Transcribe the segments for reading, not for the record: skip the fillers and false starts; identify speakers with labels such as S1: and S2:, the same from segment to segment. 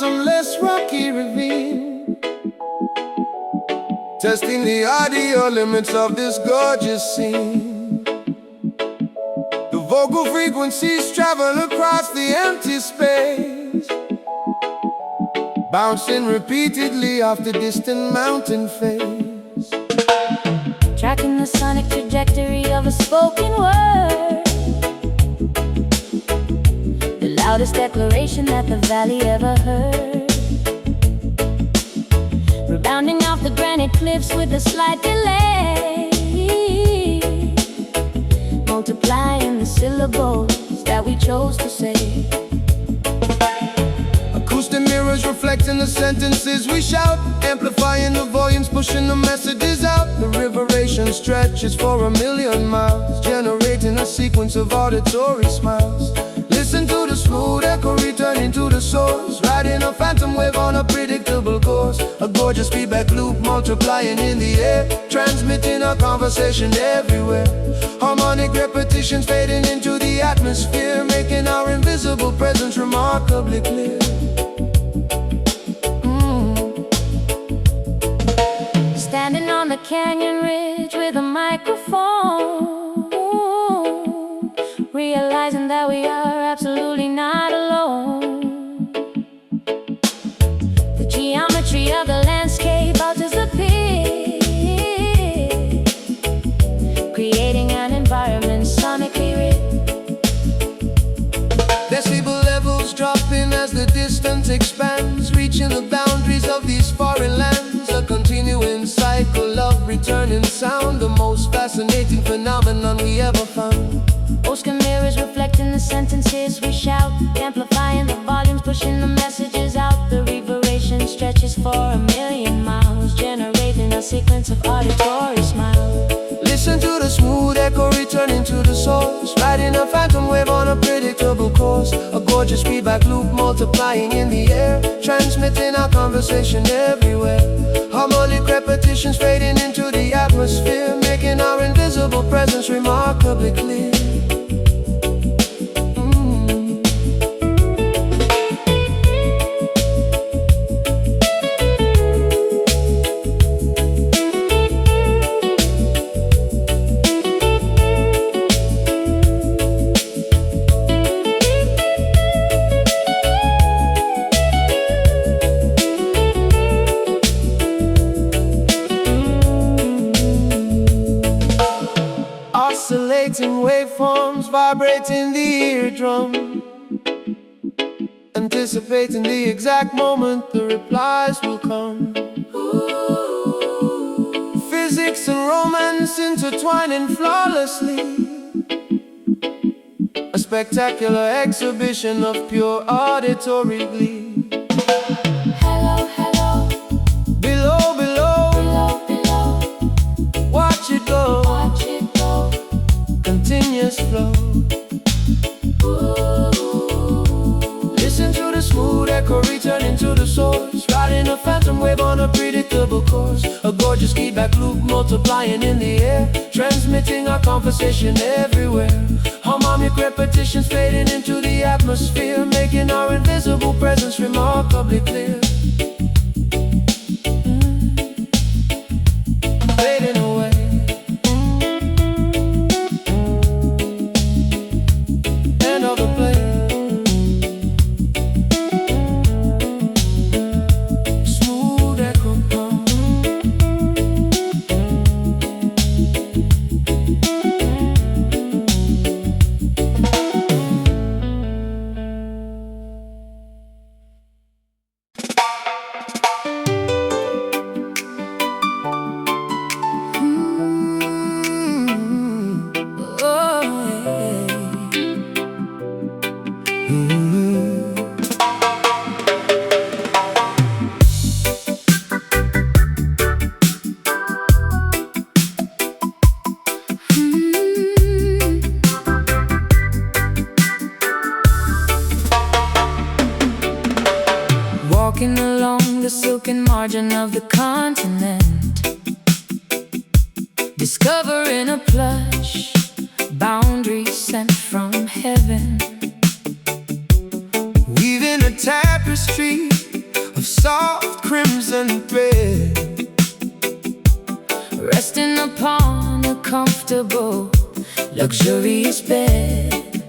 S1: bottomless rocky ravine, testing the audio limits of this gorgeous scene. The vocal frequencies travel across the empty space, bouncing repeatedly off the distant mountain face,
S2: tracking the sonic trajectory of a spoken word, the loudest declaration that the valley ever heard, rebounding off the granite cliffs with a slight delay, multiplying the syllables that we chose to say.
S1: Acoustic mirrors reflecting the sentences we shout, amplifying the volumes, pushing the messages out. The reverberation stretches for 1,000,000 miles, generating a sequence of auditory smiles. Listen to the smooth echo returning to the source, riding a phantom wave on a predictable course. A gorgeous feedback loop multiplying in the air, transmitting our conversation everywhere. Harmonic repetitions fading into the atmosphere, making our invisible presence remarkably clear.
S2: Standing on the canyon ridge with a microphone, realizing that we are absolutely not alone. The geometry of the landscape alters the pitch, creating an environment sonically rich.
S1: Decibel levels dropping as the distance expands, reaching the boundaries of these foreign lands. A continuing cycle of returning sound, the most fascinating phenomenon we ever found.
S2: Oscar mirrors reflecting the sentences we shout, amplifying the volumes, pushing the messages out. The reverberation stretches for 1,000,000 miles, generating a sequence of auditory smiles.
S1: Listen to the smooth echo returning to the source, riding a phantom wave on a predictable course. A gorgeous feedback loop multiplying in the air, transmitting our conversation everywhere. Harmonic repetitions fading into the atmosphere, making our invisible presence remarkably clear. Oscillating waveforms vibrating the eardrum, anticipating the exact moment the replies will come. Physics and romance intertwining flawlessly, a spectacular exhibition of pure auditory glee.
S2: Hello, hello,
S1: Below, below,
S2: below, below,
S1: watch it go,
S2: watch it go.
S1: continuous flow. Listen to the smooth echo returning to the source, riding a phantom wave on a predictable course. A gorgeous feedback loop multiplying in the air, transmitting our conversation everywhere. Harmonic repetitions fading into the atmosphere, making our invisible presence remarkably clear. Fading away. End of the play. Smooth echo come.
S2: Walking along the silken margin of the continent, discovering a plush boundary sent from heaven.
S1: Weaving a tapestry soft crimson thread,
S2: resting upon a comfortable, luxurious bed.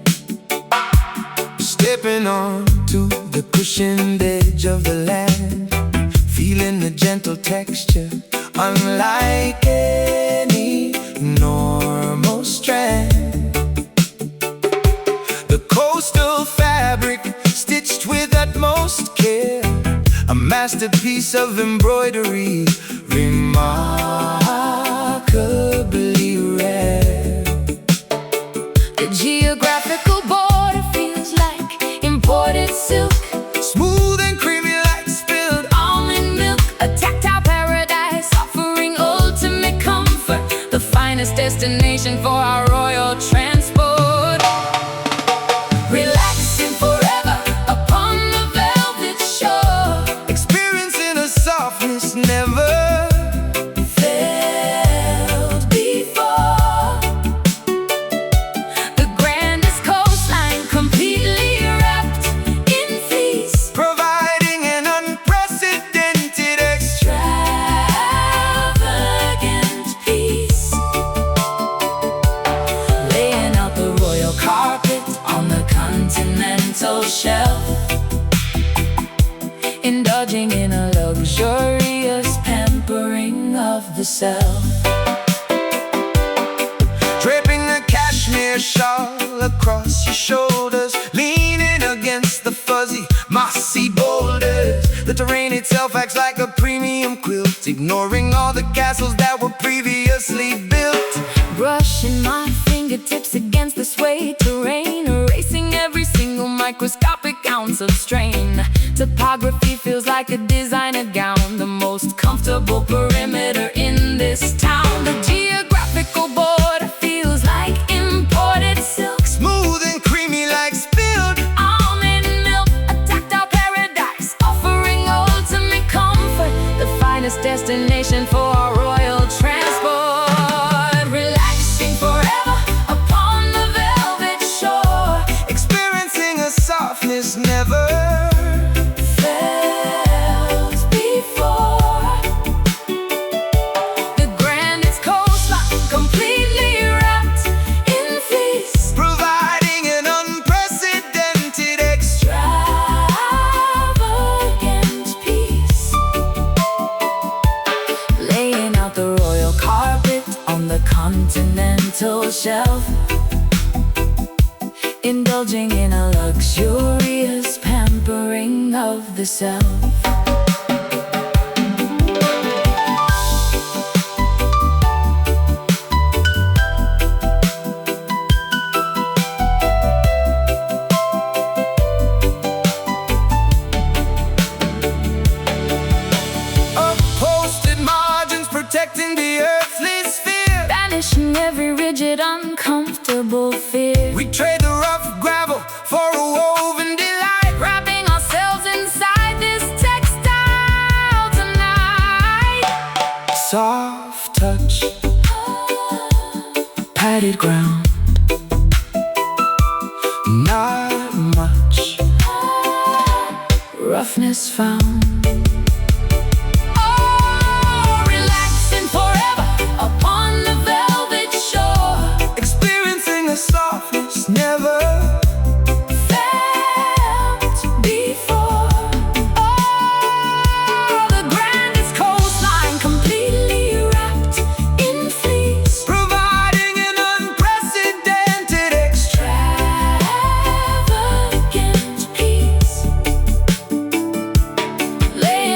S1: Stepping onto the cushioned edge of the land, feeling the gentle texture, unlike any normal strand. The coastal fabric, stitched with utmost care, a masterpiece of embroidery, remarkably rare.
S2: The geographical border feels like imported silk,
S1: Smooth and creamy like spilled
S2: almond milk. A tactile paradise offering ultimate comfort, the finest destination for our royal transport. Relaxing forever upon the velvet shore,
S1: experiencing a softness never
S2: felt before. The grandest coastline completely wrapped in fleece,
S1: providing an unprecedented
S2: extravagant peace. Laying out the royal carpet on the continental shelf, indulging in a luxurious pampering of the self.
S1: draping a cashmere shawl across your shoulders, leaning against the fuzzy, mossy boulders. The terrain itself acts like a premium quilt, ignoring all the castles that were previously built.
S2: Brushing my fingertips against the suede terrain, erasing every single microscopic ounce of strain. Topography feels like a designer gown, the most comfortable perimeter in this town. The geographical border feels like imported silk,
S1: Smooth and creamy like spilled
S2: almond milk. A tactile paradise offering ultimate comfort, the finest destination for our royal transport. Relaxing forever upon the velvet shore,
S1: experiencing a softness never
S2: felt before. The grandest coastline completely wrapped in fleece,
S1: providing an unprecedented
S2: extravagant peace. Laying out the royal carpet on the continental shelf, indulging in a luxurious pampering of the self.
S1: upholstered margins protecting the earthly sphere.
S2: Banishing every rigid, uncomfortable fear.
S1: We trade the rough gravel for a woven delight,
S2: Wrapping ourselves inside this textile tonight.
S1: soft touch, padded ground, not much
S2: Roughness found. Oh, relaxing forever upon the velvet shore,
S1: experiencing a softness never
S2: felt before. Oh, the grandest coastline completely wrapped in fleece,
S1: providing an unprecedented
S2: extravagant peace. Laying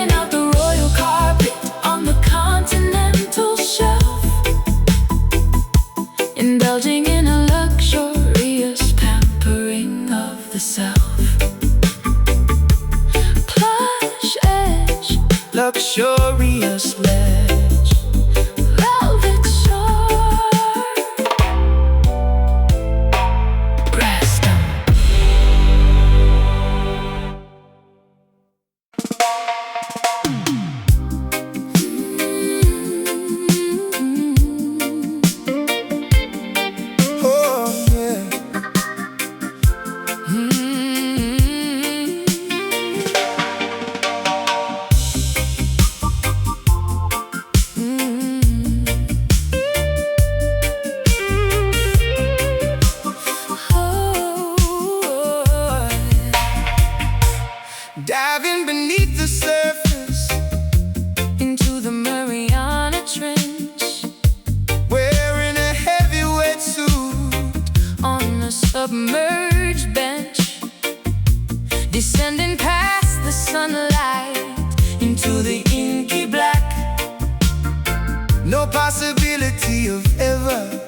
S1: No possibility of ever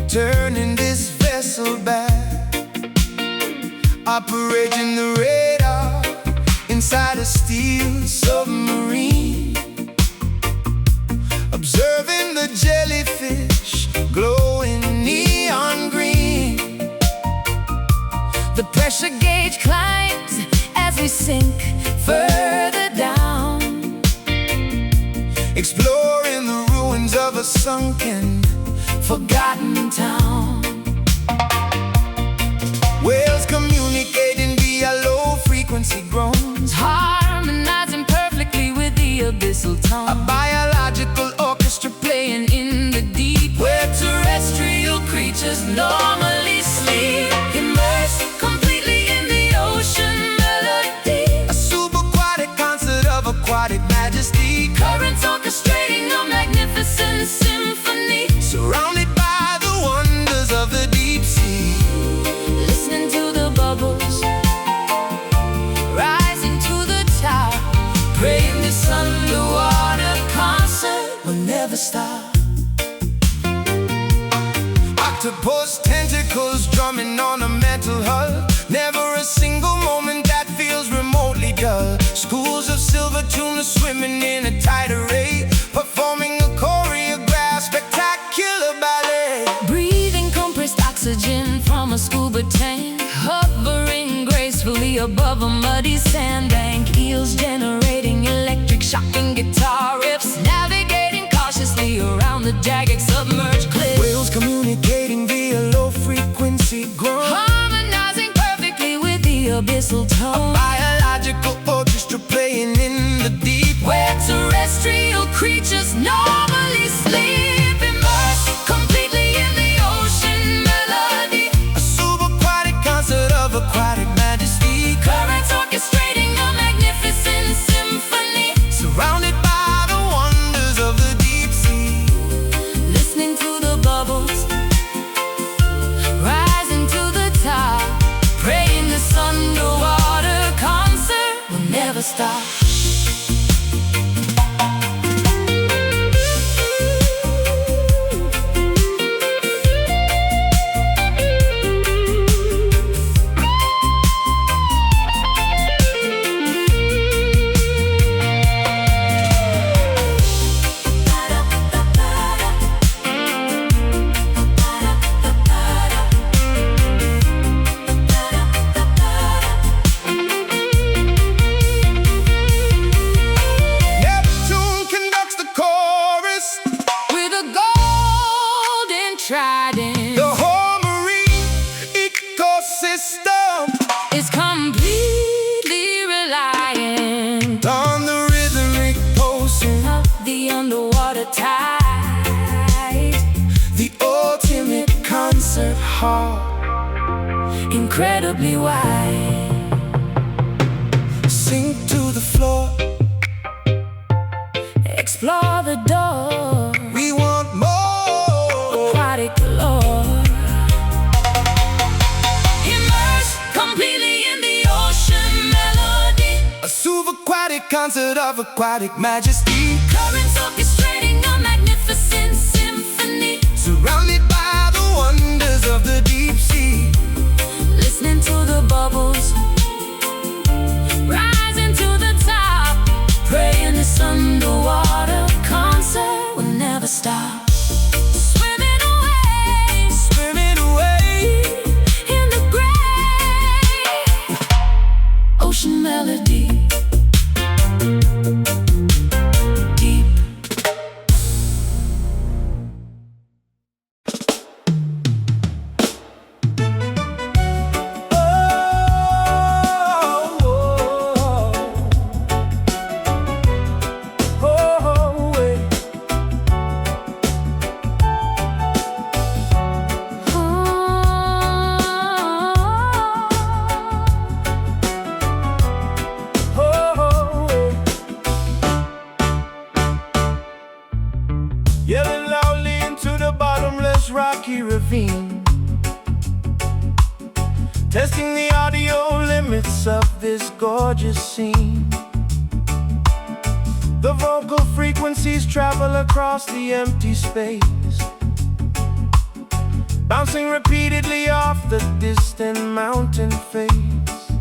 S1: turning this vessel back. Operating the radar inside a steel submarine, observing the jellyfish glowing neon green.
S2: The pressure gauge climbs as we sink further down,
S1: exploring the ruins of a sunken,
S2: forgotten town.
S1: Whales communicating via low-frequency groans,
S2: harmonizing perfectly with the abyssal tone.
S1: a biological orchestra
S2: Playing in the deep, where terrestrial creatures normally sleep, immersed completely in the ocean melody.
S1: a subaquatic concert of aquatic majesty,
S2: Currents orchestrating a magnificent symphony,
S1: surrounded by the wonders of the deep sea.
S2: listening to the bubbles rising to the top, praying this underwater concert will never stop.
S1: Octopus tentacles drumming on a metal hull, never a single moment that feels remotely dull. Schools of silver tuna swimming in a tight array, performing a choreographed spectacular ballet.
S2: Breathing compressed oxygen from a scuba tank, hovering gracefully above a muddy sandbank. Eels generating electric shocking guitar riffs, navigating cautiously around the jagged submerged cliffs.
S1: Whales communicating via low-frequency groans,
S2: Harmonizing perfectly with the abyssal tone.
S1: biological orchestra playing in the deep,
S2: Where terrestrial creatures normally sleep, immersed completely in the ocean melody.
S1: a subaquatic concert of aquatic majesty,
S2: Currents orchestrating a magnificent symphony,
S1: surrounded by the wonders of the deep sea.
S2: listening to the bubbles rising to the top, praying this underwater concert will never stop.
S1: Neptune conducts the chorus,
S2: With a golden trident,
S1: the whole marine ecosystem
S2: is completely reliant
S1: on the rhythmic pulsing,
S2: of the underwater tide.
S1: the ultimate concert hall.
S2: Incredibly wide,
S1: Sink to the floor,
S2: explore the door,
S1: we want more.
S2: aquatic lore. Immersed completely in the ocean melody,
S1: A subaquatic concert of aquatic majesty,
S2: currents orchestrating a magnificent symphony,
S1: surrounded by the wonders of the deep sea.
S2: listening to the bubbles rising to the top, praying this underwater concert will never stop. Swimming away in the gray ocean melody, deep.
S1: Yelling loudly into the bottomless rocky ravine, testing the audio limits of this gorgeous scene. The vocal frequencies travel across the empty space, bouncing repeatedly off the distant mountain face,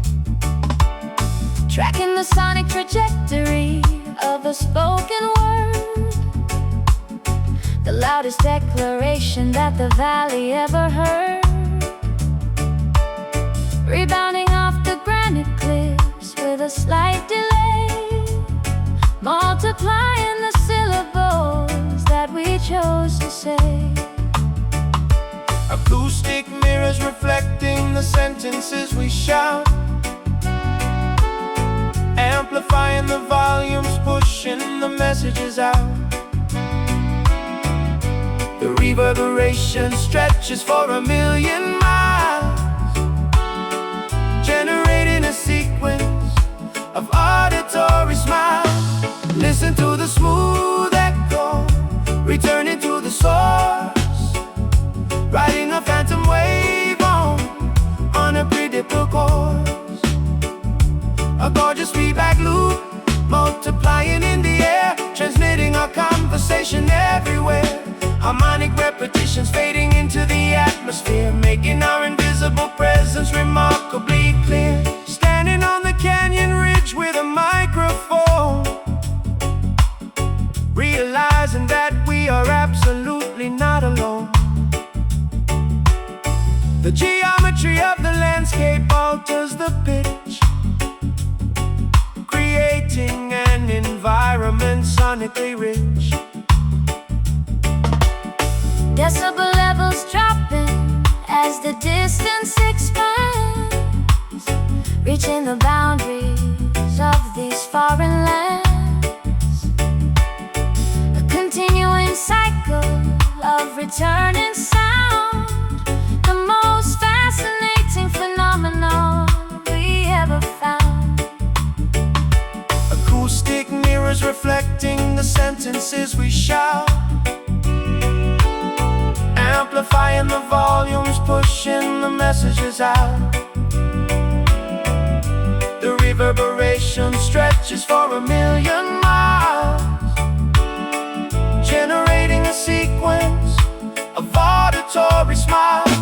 S2: tracking the sonic trajectory of a spoken word, the loudest declaration that the valley ever heard, rebounding off the granite cliffs with a slight delay, multiplying the syllables that we chose to say.
S1: Acoustic mirrors reflecting the sentences we shout, amplifying the volumes, pushing the messages out. The reverberation stretches for 1,000,000 miles, generating a sequence of auditory smiles. Listen to the smooth echo, returning to the source, riding a phantom wave on a predictable course. A gorgeous feedback loop, multiplying in the air, transmitting our conversation everywhere. Harmonic repetitions fading into the atmosphere, making our invisible presence remarkably clear. Standing on the canyon ridge with a microphone, realizing that we are absolutely not alone. The geometry of the landscape alters the pitch, creating an environment sonically rich.
S2: Decibel levels dropping as the distance expands, reaching the boundaries of these foreign lands. A continuing cycle of returning sound, the most fascinating phenomenon we ever found.
S1: Acoustic mirrors reflecting the sentences we shout, amplifying the volumes, pushing the messages out. The reverberation stretches for 1,000,000 miles, generating a sequence of auditory smiles.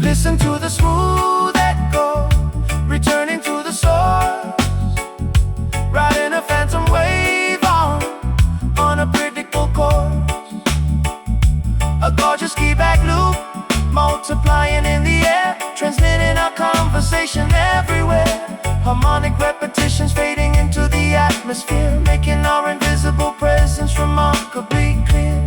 S1: Listen to the smooth echo, returning to the source, riding a phantom wave on a predictable course. A gorgeous feedback loop, multiplying in the air, transmitting our conversation everywhere. Harmonic repetitions fading into the atmosphere, making our invisible presence remarkably clear.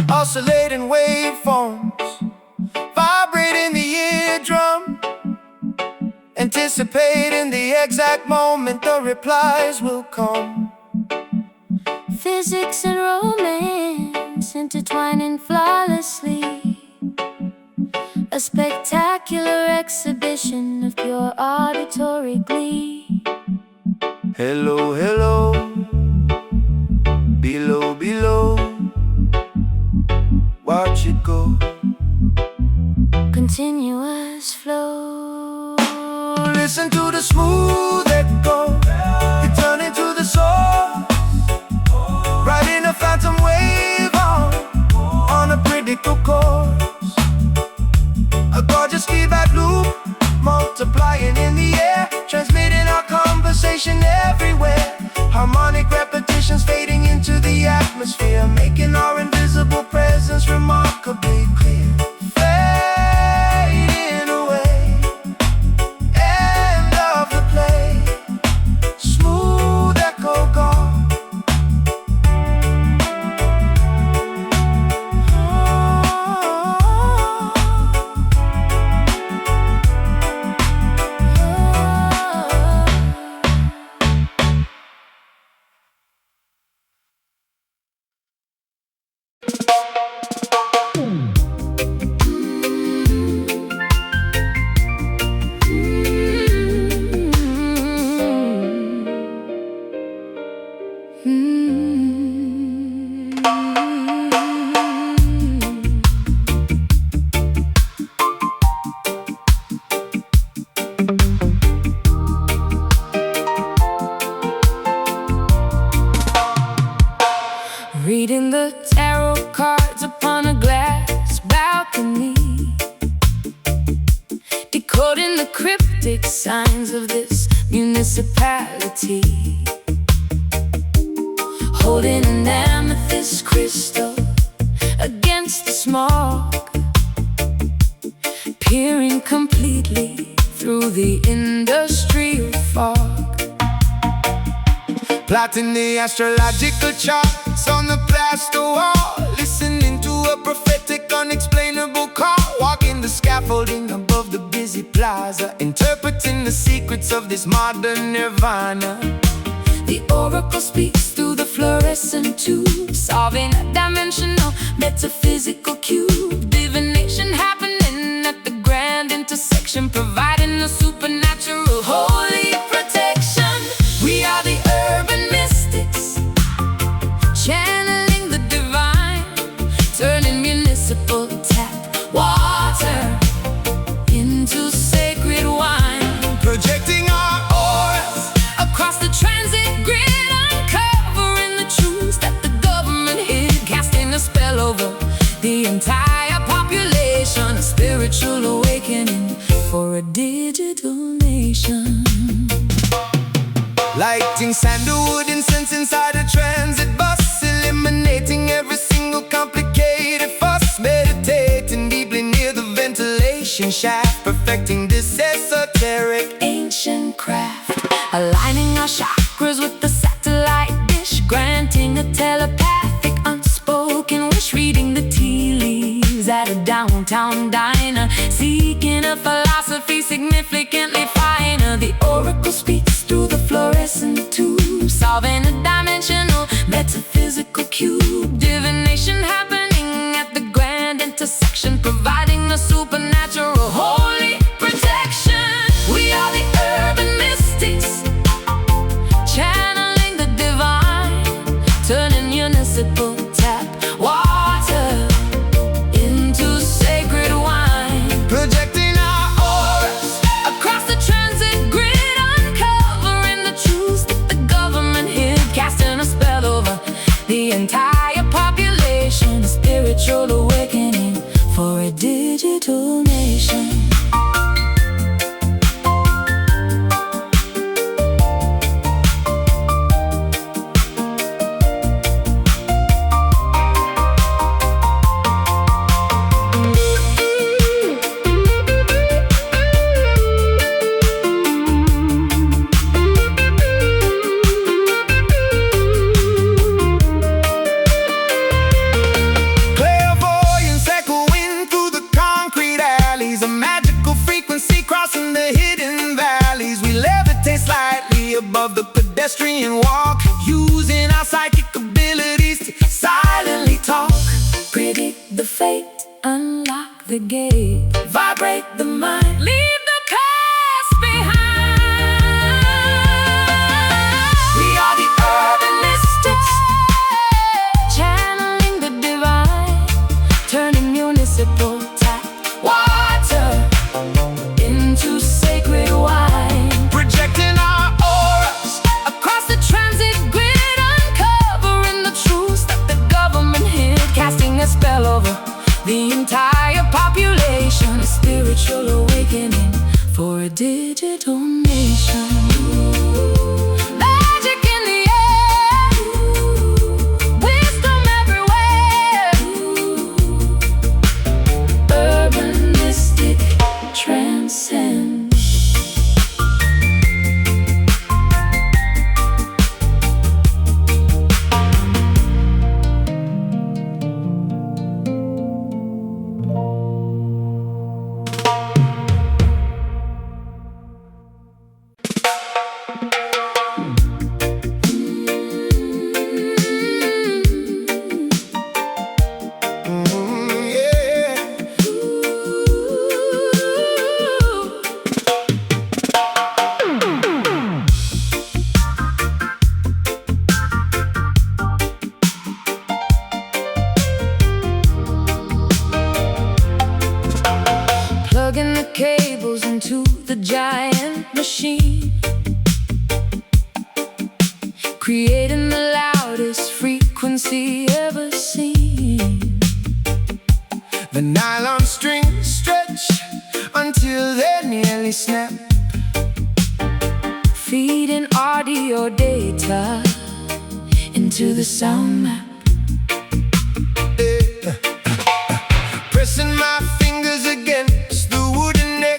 S1: Oscillating waveforms, vibrating the eardrum, anticipating the exact moment the replies will come.
S2: Physics and romance intertwining flawlessly, a spectacular exhibition of pure auditory glee.
S1: Hello, hello, below, below, watch it go.
S2: Continuous flow.
S1: Listen to the smooth echo, returning to the source, riding a phantom wave on a predictable course. A gorgeous feedback loop, multiplying in the air, transmitting our conversation everywhere. Harmonic repetitions fading into the atmosphere, making our invisible presence remarkably clear. Fading away, end of the play, smooth echo gone.
S2: cryptic signs of this municipality, holding an amethyst crystal against the smog, peering completely through the industrial fog,
S1: plotting the astrological charts on the plaster wall, listening to a prophetic unexplainable call, walking the scaffolding above the busy plaza, interpreting the secrets of this modern nirvana.
S2: The oracle speaks through the fluorescent tube, solving a dimensional metaphysical cube. Divination happening at the grand intersection, providing a supernatural holy protection. We are the urban mystics, channeling the divine, turning municipal tap water into sacred wine,
S1: projecting our auras
S2: across the transit grid, uncovering the truths that the government hid, casting a spell over the entire population, a spiritual awakening for a digital nation.
S1: Lighting sandalwood incense inside a transit bus, eliminating every single complicated fuss, meditating deeply near the ventilation shaft, perfecting this esoteric
S2: ancient craft, aligning our chakras with the satellite dish, granting a telepathic unspoken wish, reading the tea leaves at a downtown diner, seeking a philosophy significantly finer. The oracle speaks through the fluorescent tube, solving a dimensional metaphysical cube. Divination happening at the grand intersection, providing a supernatural holy protection. We are the urban mystics, channeling the divine, turning municipal tap water into sacred wine,
S1: projecting our auras
S2: across the transit grid, uncovering the truths that the government hid, casting a spell over the entire population, a spiritual awakening for a digital nation.
S1: Clairvoyance echoing through the concrete alleys, a magical frequency crossing the hidden valleys. We levitate slightly above the pedestrian walk, using our psychic abilities to silently talk,
S2: Predict the fate, unlock the gate, vibrate the mind, leave the past behind. We are the urban mystics, channeling the divine, turning municipal tap water into sacred wine,
S1: projecting our auras
S2: across the transit grid, uncovering the truths that the government hid, casting a spell over the entire population, a spiritual awakening for a digital nation. Magic in the air, wisdom everywhere, urban mystic transcend. Plugging the cables into the giant machine, creating the loudest frequency ever seen.
S1: The nylon strings stretch until they nearly snap,
S2: feeding audio data into the sound map.
S1: Pressing my fingers against the wooden neck,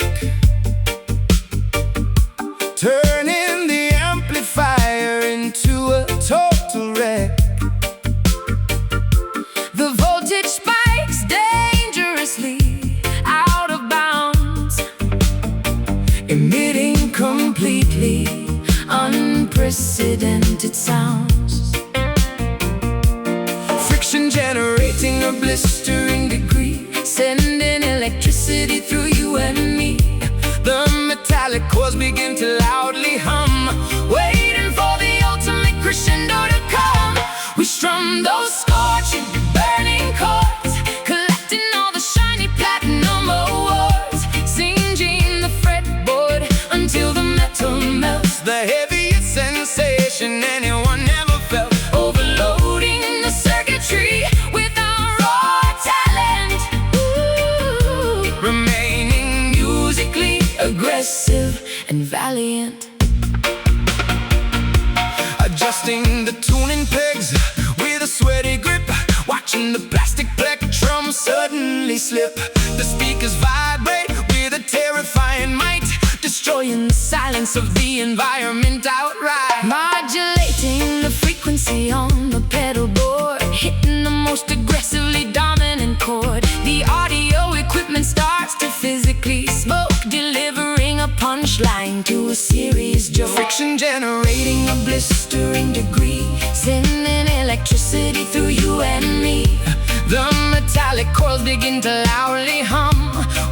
S1: turning the amplifier into a total wreck.
S2: The voltage spikes dangerously out of bounds,
S1: emitting
S2: completely unprecedented sounds.
S1: Friction generating a blistering degree,
S2: sending electricity through you and me.
S1: the metallic chords begin to loudly hum,
S2: Waiting for the ultimate crescendo to come. We strum those scorching, burning chords, collecting all the shiny platinum awards, singeing the fretboard until the metal melts.
S1: the heaviest sensation anyone ever felt.
S2: Overloading the circuitry with our raw talent. Ooh.
S1: Remaining
S2: Musically aggressive and valiant.
S1: adjusting the tuning pegs with a sweaty grip, watching the plastic plectrum suddenly slip. The speakers vibrate with a terrifying might,
S2: Destroying the silence of the environment outright. Modulating the frequency on the pedal board, hitting the most aggressively dominant chord. The audio equipment starts to physically smoke, delivering a punchline to a serious joke.
S1: friction generating a blistering degree,
S2: Sending electricity through you and me.
S1: the metallic chords begin to loudly hum,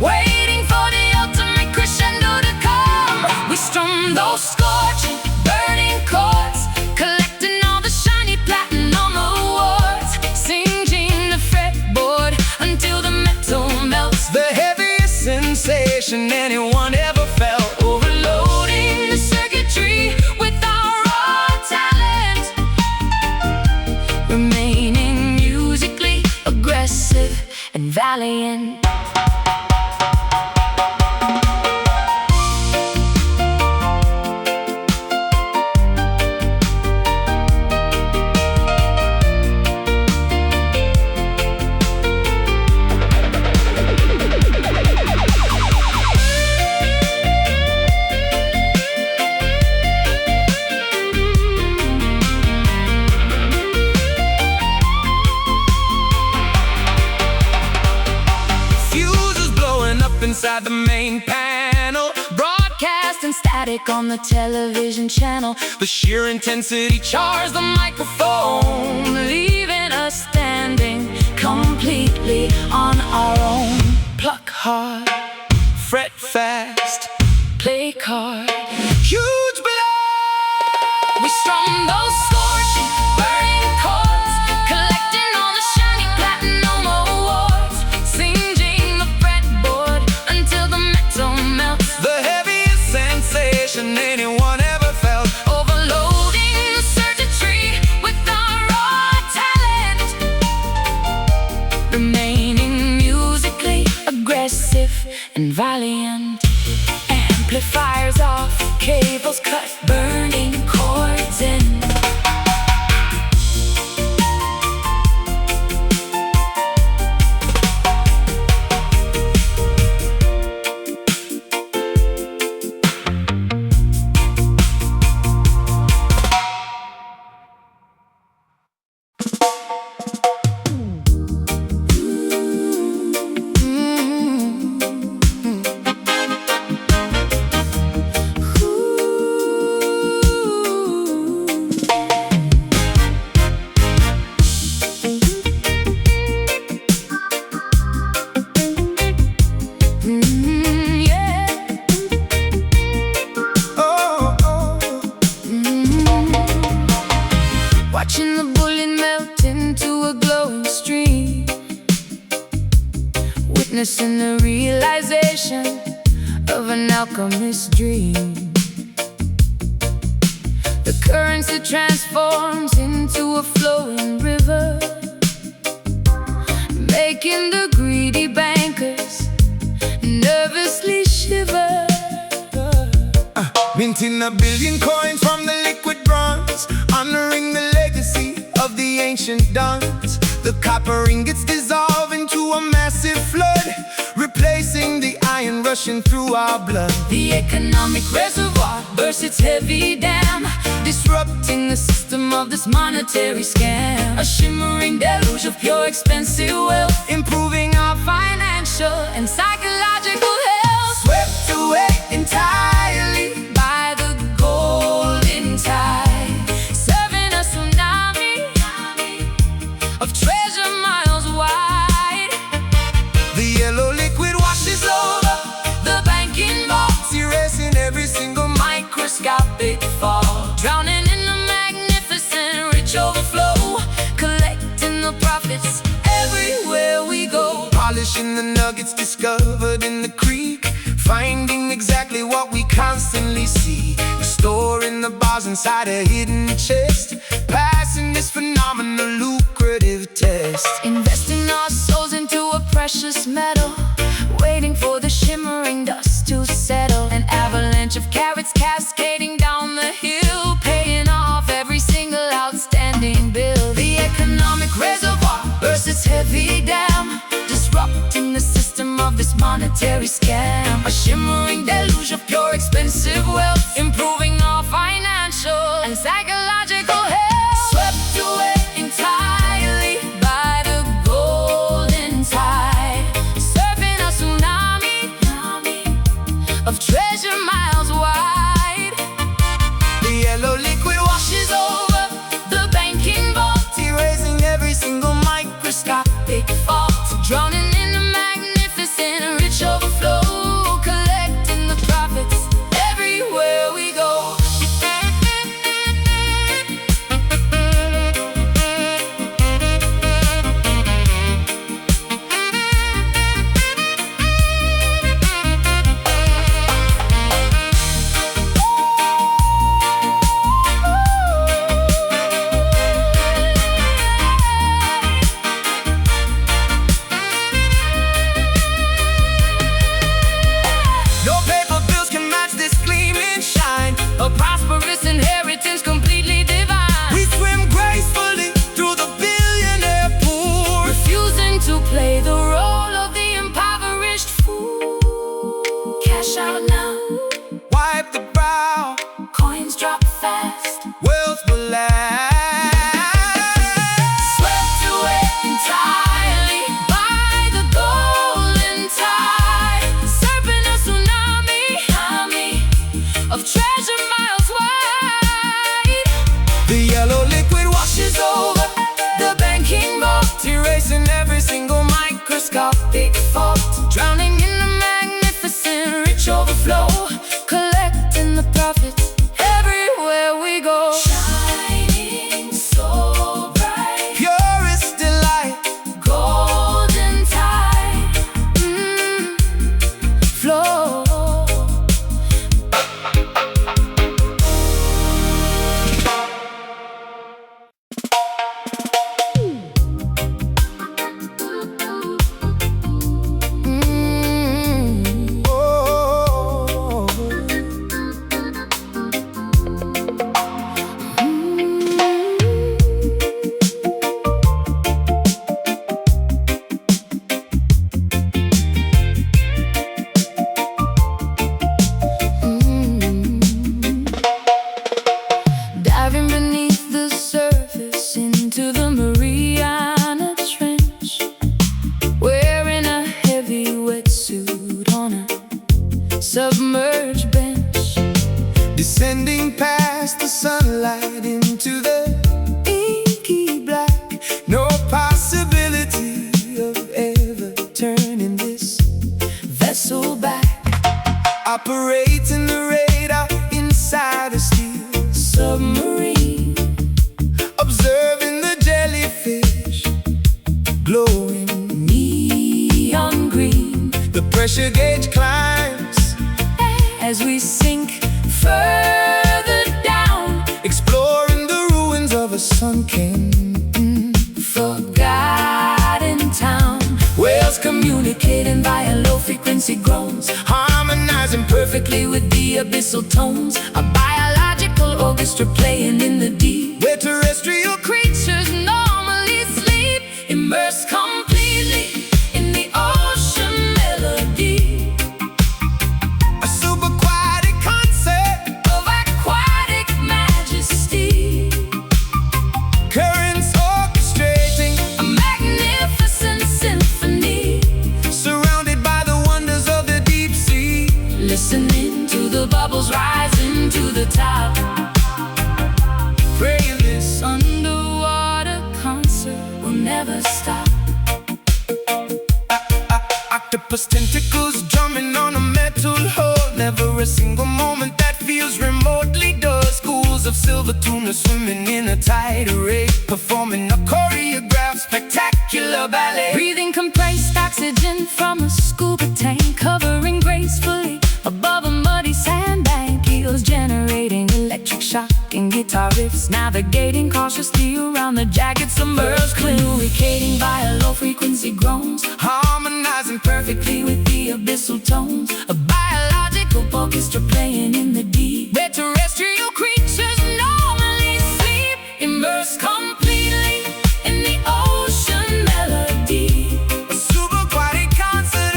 S2: Waiting for the ultimate crescendo to come. We strum those scorching, burning chords, collecting all the shiny platinum awards, singeing the fretboard until the metal melts.
S1: the heaviest sensation anyone ever felt.
S2: Overloading the circuitry with our raw talent, remaining musically aggressive and valiant.
S1: Fuses blowing up inside the main panel,
S2: Broadcasting static on the television channel,
S1: the sheer intensity
S2: charge the microphone, leaving us standing completely on our own. Pluck hard,
S1: fret fast,
S2: play card.
S1: huge blow.
S2: We strum those scorching, burning chords, collecting all the shiny platinum awards, singeing the fretboard until the metal melts.
S1: the heaviest sensation anyone ever felt.
S2: Overloading the circuitry with our raw talent, remaining musically aggressive and valiant. Amplifiers off, cables cut, burning chords in. Watching the bullet melt into a glowing stream, witnessing the realization of an alchemist's dream. The currency transforms into a flowing river, making the greedy bankers nervously shiver.
S1: minting 1 billion coins from the liquid bronze, honoring the legacy of the ancient dons. The copper ingots dissolve into a massive flood, replacing the iron rushing through our blood.
S2: The economic reservoir bursts its heavy dam,
S1: Disrupting
S2: the system of this monetary scam. A shimmering deluge of pure expensive wealth,
S1: improving our
S2: financial and psychological health.
S1: swept away entirely
S2: By the golden tide, serving a tsunami of treasure miles wide.
S1: The yellow liquid washes over
S2: The banking vaults,
S1: erasing every single
S2: microscopic fall, drowning in the magnificent rich overflow, collecting the profits everywhere we go.
S1: polishing the nuggets discovered in the creek, finding exactly what we constantly see, storing the bars inside a hidden chest, passing this phenomenal lucrative test.
S2: Investing our souls into a precious metal, waiting for the shimmering dust to settle. An avalanche of carats cascading down the hill, paying off every single outstanding bill. The economic reservoir bursts its heavy dam, disrupting the system of this monetary scam. A shimmering deluge of pure expensive wealth, improving our financial and psychological health. Swept away entirely by the golden tide, surfing a tsunami of treasure miles wide.
S1: The yellow liquid washes over
S2: The banking vault,
S1: erasing every single microscopic
S2: fault, drowning in the magnificent rich overflow, collecting the profits everywhere we go.
S1: No paper bills can match this gleaming shine,
S2: A prosperous inheritance completely divine,
S1: we swim gracefully through the billionaire pool,
S2: refusing to play the role of the impoverished fool. Cash out now,
S1: wipe the brow,
S2: coins drop fast,
S1: wealth will last.
S2: swept away entirely by the golden tide, surfing a tsunami of treasure miles wide.
S1: The yellow liquid washes over
S2: The banking vault,
S1: erasing every single
S2: microscopic fault, drowning in the magnificent rich overflow, collecting the profits everywhere we go. Shining so bright,
S1: purest delight.
S2: golden tide, flow.
S1: Oh,
S2: Diving beneath the surface into the Mariana Trench, wearing a heavy wetsuit on a submerged bench,
S1: descending past the sunlight into the inky black. No possibility of ever turning this
S2: vessel back,
S1: operating the radar inside a steel
S2: submarine,
S1: observing the jellyfish glowing.
S2: neon green,
S1: The pressure gauge climbs,
S2: as we sink further down,
S1: exploring the ruins of a sunken
S2: forgotten town. Whales communicating via low-frequency groans,
S1: harmony
S2: harmonizing perfectly with the abyssal tones. A biological orchestra playing in the deep,
S1: where terrestrial
S2: creatures normally sleep, immersed completely in the ocean melody.
S1: A subaquatic concert
S2: of aquatic majesty,
S1: currents orchestrating
S2: a magnificent symphony,
S1: surrounded by the wonders of the deep sea.
S2: listening to the bubbles rising to the top,
S1: Praying this
S2: underwater concert will never stop.
S1: octopus tentacles drumming on a metal hull. Never a single moment that feels remotely dull. Schools of silver tuna swimming in a tide array, performing a choreographed spectacular ballet.
S2: Breathing compressed oxygen from a scuba tank, covering gracefully above a muddy sandbank. Eels generating electric shock and guitar riffs, navigating cautiously around the jagged submerged cliff. Communicating via low-frequency groans,
S1: Harmonizing
S2: perfectly with the abyssal tones. A biological orchestra playing in the deep, where terrestrial creatures normally sleep, immersed completely in the ocean melody.
S1: a subaquatic concert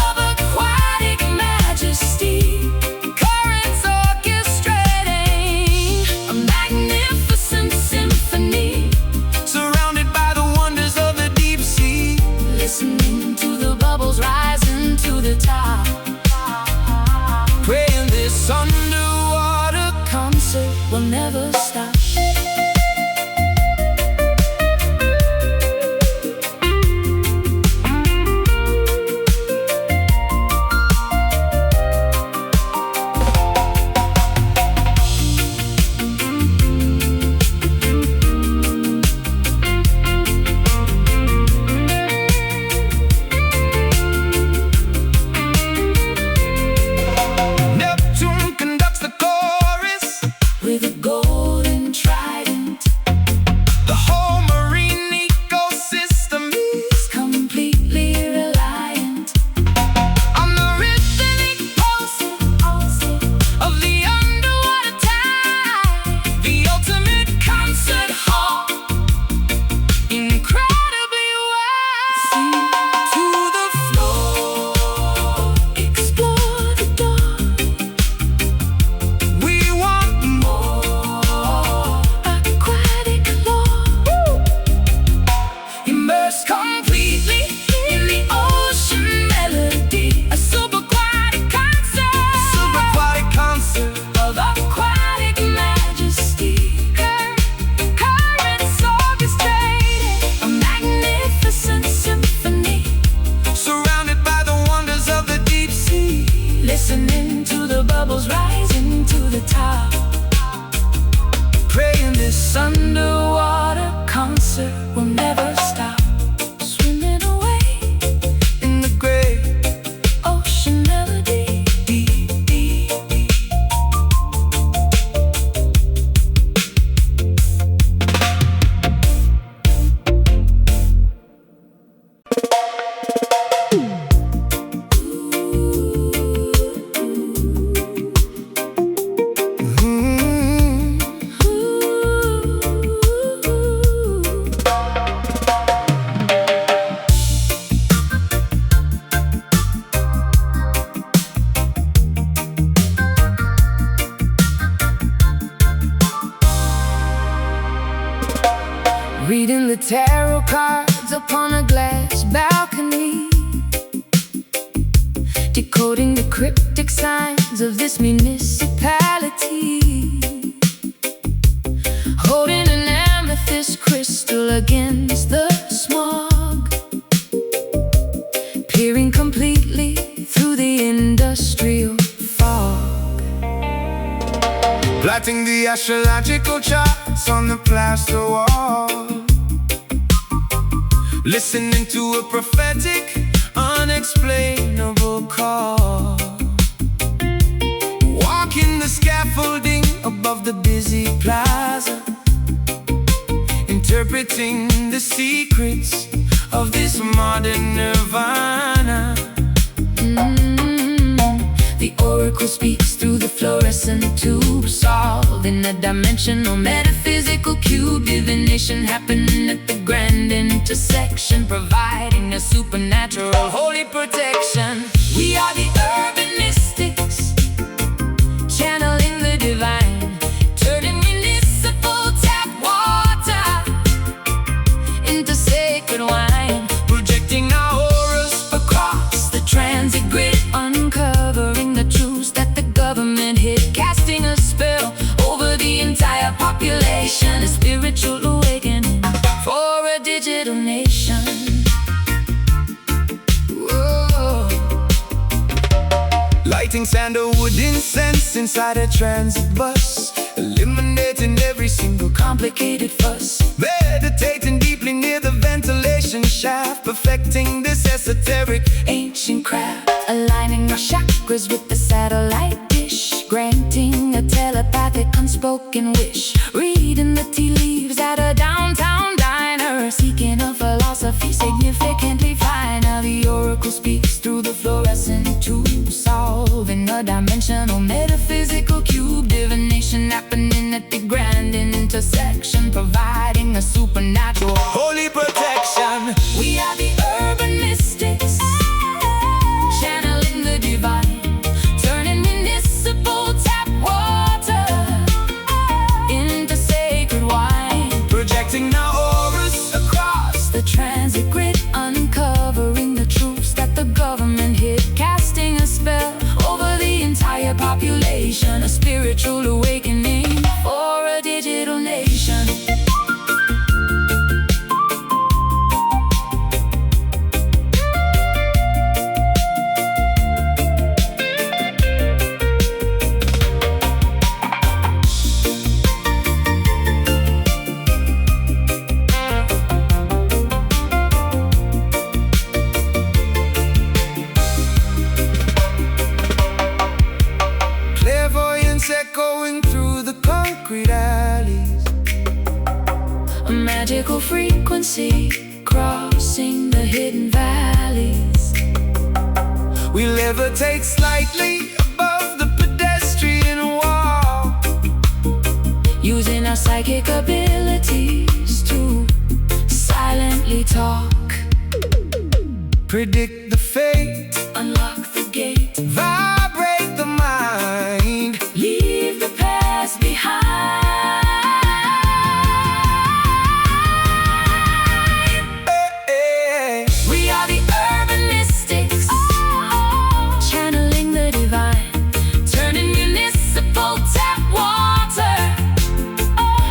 S2: Of aquatic majesty, currents orchestrating a magnificent symphony,
S1: surrounded by the wonders of the deep sea.
S2: listening to the bubbles rising to the top.
S1: Praying this underwater
S2: Concert will never stop.
S1: Neptune conducts the chorus,
S2: With a golden trident,
S1: the whole marine ecosystem is
S2: completely reliant
S1: on the rhythmic pulse
S2: of the underwater tide.
S1: the ultimate concert hall.
S2: Incredibly wide,
S1: To the floor,
S2: explore the dark,
S1: we want
S2: more aquatic lore, immersed completely in the ocean melody. A subaquatic concert
S1: subaquatic concert.
S2: of aquatic majesty, currents orchestrated a magnificent symphony,
S1: Surrounded by the wonders of the deep sea.
S2: listening to the bubbles rising to the top.
S1: Praying this
S2: Underwater concert will never stop. Swimming away
S1: in the great
S2: ocean melody.
S1: deep, deep, deep.
S2: Reading the tarot cards upon a glass balcony, decoding the cryptic signs of this municipality, holding an amethyst crystal against the smog, peering completely through the industrial fog.
S1: Plotting the astrological charts on the plaster wall, listening to a prophetic, unexplainable call. Walking the scaffolding above the busy plaza, interpreting the secrets of this modern nirvana.
S2: oracle speaks through the fluorescent tube, solving a dimensional metaphysical cube. Divination happening at the grand intersection, providing a supernatural holy protection. We are the urban mystics, channeling the divine, turning municipal tap water into sacred wine, projecting our auras across the transit grid, uncovering the truths that the government hid, casting a spell over the entire population, a spiritual awakening for a digital nation. Whoa.
S1: Lighting sandalwood incense inside a transit bus, eliminating every single
S2: Complicated fuss,
S1: meditating deeply near the ventilation shaft, perfecting this esoteric
S2: ancient craft, aligning our chakras with the satellite dish, granting a telepathic unspoken wish, reading the tea leaves at a downtown diner, seeking a philosophy significantly finer. The oracle speaks through the fluorescent tube, solving a dimensional metaphysical cube. Divination happening at the grand intersection, providing a supernatural
S1: holy protection.
S2: We are the urban mystics, channeling the divine, turning municipal tap water into sacred wine,
S1: Projecting our auras
S2: across the transit grid, uncovering the truths that the government hid, casting a spell over the entire population, a spiritual awakening for a digital nation.
S1: clairvoyance echoing through the concrete alleys,
S2: A magical frequency crossing the hidden valleys,
S1: we levitate slightly above the pedestrian wall,
S2: using our psychic abilities to silently talk,
S1: predict the fate,
S2: unlock the gate,
S1: vibrate the mind,
S2: leave the past behind. We are the urban mystics, channeling the divine, turning municipal tap water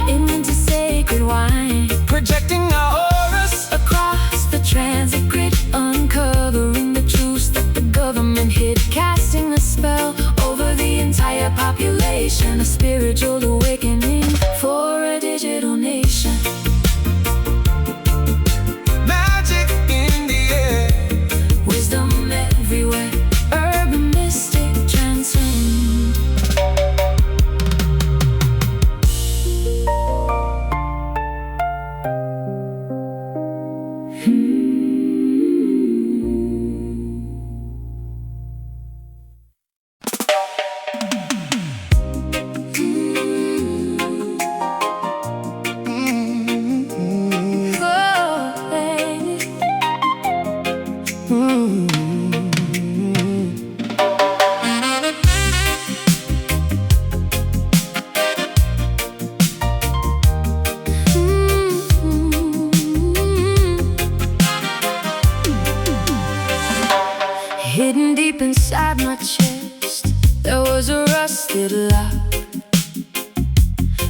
S2: into sacred wine,
S1: projecting our auras
S2: across the transit grid, uncovering the truths that the government hid, casting a spell over the entire population, a spiritual awakening for a digital nation.
S1: magic in the air.
S2: Wisdom everywhere, urban mystic transcend. Oh, baby. Hidden deep inside my chest, there was a rusted lock,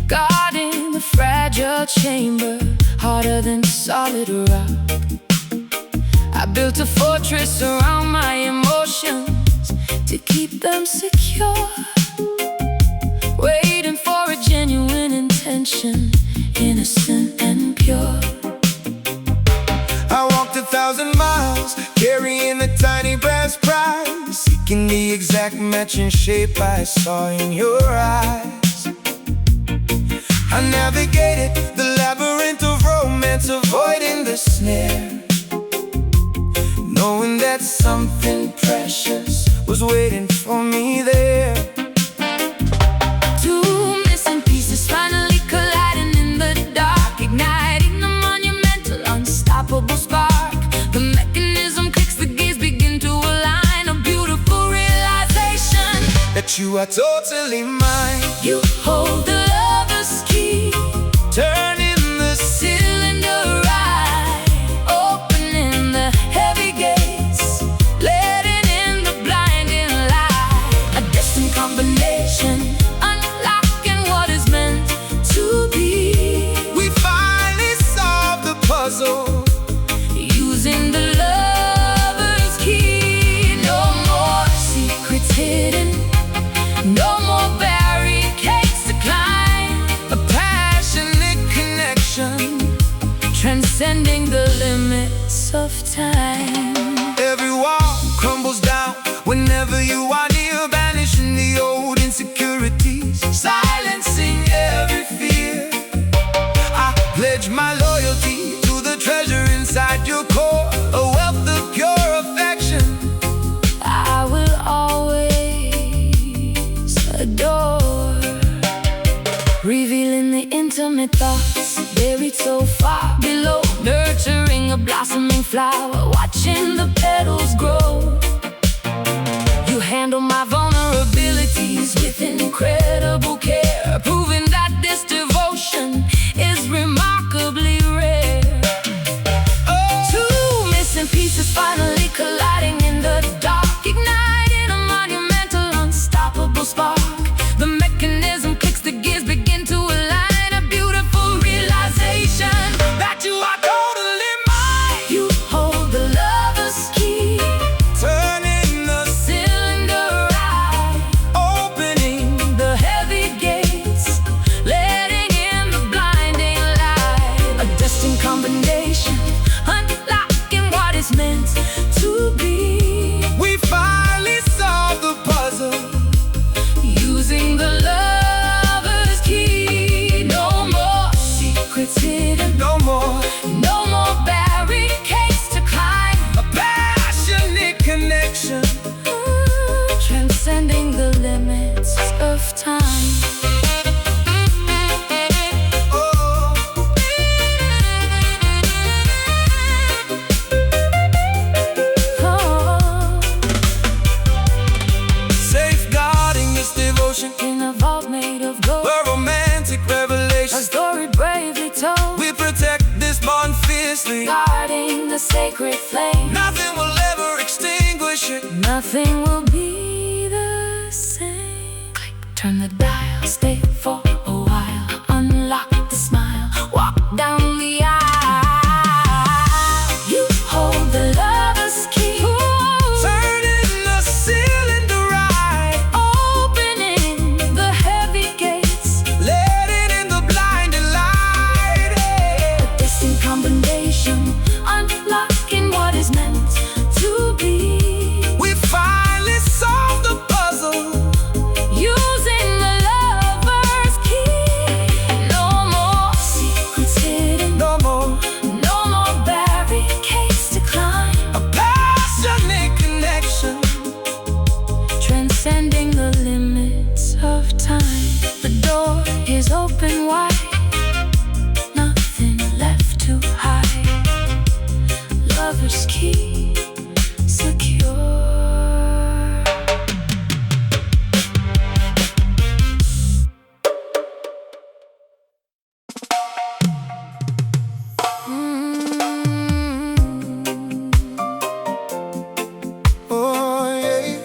S2: guarding the fragile chamber, harder than solid rock. I built a fortress around my emotions to keep them secure, waiting for a genuine intention, innocent and pure.
S1: I walked 1,000 miles, carrying the tiny brass prize, seeking the exact matching shape I saw in your eyes. I navigated the labyrinth of romance, avoiding the snare, knowing that something precious was waiting for me there.
S2: Two missing pieces finally colliding in the dark, igniting a monumental, unstoppable spark. The mechanism clicks, the gears begin to align. A beautiful realization
S1: that you are totally mine.
S2: You hold the lover's key,
S1: Turning the
S2: cylinder right, opening the heavy gates, letting in the blinding light. A distant combination, unlocking what is meant to be.
S1: We finally solved the puzzle,
S2: Using the lover's key. No more secrets hidden, no more barricades to climb.
S1: a passionate connection,
S2: Transcending the limits of time.
S1: every wall crumbles down whenever you are near, banishing the old insecurities, silencing every fear. I pledge my loyalty to the treasure inside your core, a wealth of pure affection.
S2: I will always adore, revealing the intimate thoughts buried so far below, nurturing a blossoming flower, watching the petals grow. You handle my vulnerabilities with incredible care, proving that this devotion is remarkably rare. Two missing pieces finally colliding in the dark, igniting a monumental, unstoppable spark. The mechanism clicks, the gears begin to align. A beautiful realization that you are totally mine. You hold the lover's key,
S1: Turning the
S2: cylinder right,
S1: opening,
S2: the heavy gates, letting in the blinding light. A destined combination, unlocking what is meant to be.
S1: we finally solved the puzzle,
S2: Using the lover's key. No more secrets hidden,
S1: no more,
S2: no more barricades to climb.
S1: a passionate connection,
S2: Transcending the limits of time.
S1: oh.
S2: Oh,
S1: Safeguarding this devotion,
S2: in a vault made of gold,
S1: a romantic
S2: a
S1: revelation.
S2: story bravely told,
S1: We protect this bond fiercely,
S2: guarding the sacred flame.
S1: nothing will ever extinguish it.
S2: Nothing will be the same. Click, turn the dial, stay for a while, unlock the smile, walk down the aisle. You hold the lover's key,
S1: Turning the cylinder right,
S2: opening the heavy gates,
S1: letting in the blinding light.
S2: a distant combination, unlocking what is meant to be.
S1: We finally solved the puzzle,
S2: Using the lover's key. No more secrets hidden,
S1: no more,
S2: no more barricades to climb.
S1: a passionate connection,
S2: Transcending the limits of time. The door is open wide, nothing left to hide. Lover's key, secure.
S1: oh yeah.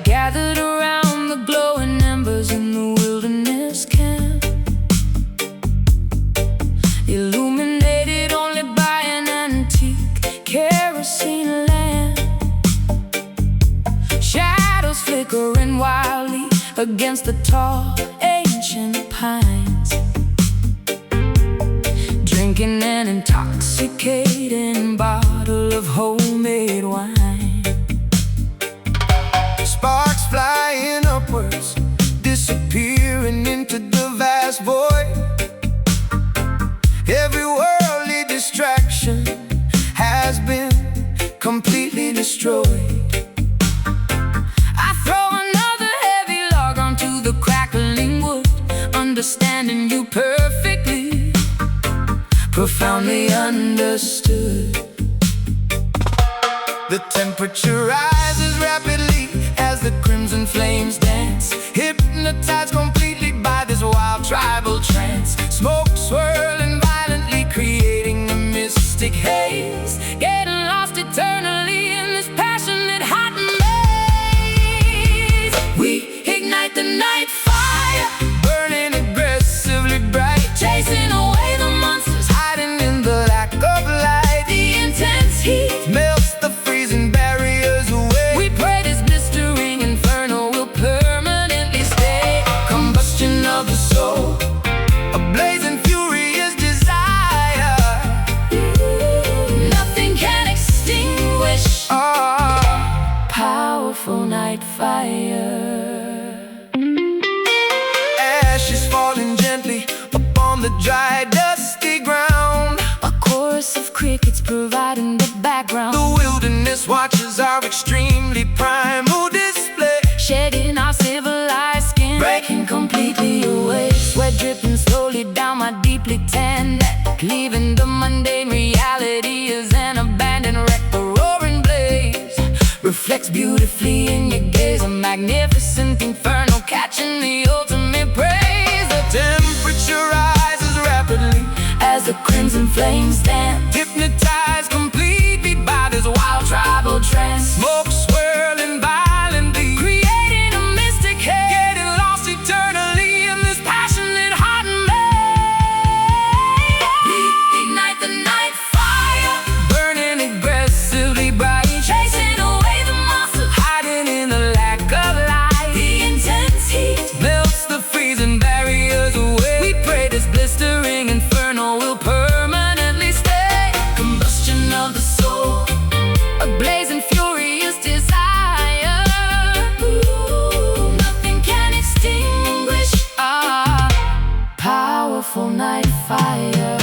S2: Gathered around the glowing embers in the wilderness camp, illuminated only by an antique kerosene lamp. Shadows flickering wildly against the tall ancient pines, drinking an intoxicating bottle of homemade wine.
S1: Sparks flying upwards, disappearing into the vast void. Every worldly distraction has been completely destroyed.
S2: I throw another heavy log onto the crackling wood, understanding you perfectly, profoundly understood.
S1: The temperature rises rapidly as the crimson flames dance, hypnotized completely by this wild tribal trance. Smoke swirling violently, creating a mystic haze,
S2: Getting lost eternally in this passionate hot maze. We ignite the night fire,
S1: burning aggressively bright,
S2: chasing away the monsters
S1: hiding in the lack of light.
S2: The intense heat
S1: Melts the freezing barriers away.
S2: we pray this blistering inferno will permanently stay.
S1: Combustion of the soul, a blazing furious desire.
S2: Nothing can extinguish
S1: Ah,
S2: powerful night fire.
S1: ashes falling gently upon the dry, dusty ground.
S2: A chorus of crickets providing the background,
S1: The wilderness watches our extremely primal display,
S2: shedding our civilized skin, breaking completely away. Sweat dripping slowly down my deeply tan neck, leaving the mundane reality as an abandoned wreck. The roaring blaze reflects beautifully in your gaze, a magnificent inferno catching the ultimate praise. The
S1: temperature rises rapidly,
S2: as the crimson flames dance,
S1: hypnotized completely by this wild
S2: tribal trance,
S1: smoke swirling violently,
S2: creating a mystic haze.
S1: getting lost eternally in this passionate hot maze.
S2: We ignite the night fire,
S1: Burning aggressively bright,
S2: chasing away the monsters
S1: hiding in the lack of light.
S2: the intense heat
S1: Melts the freezing barriers away.
S2: we pray this blistering inferno will permanently stay. Combustion of the soul, a blazing furious desire. Ooh, nothing can extinguish our powerful night fire.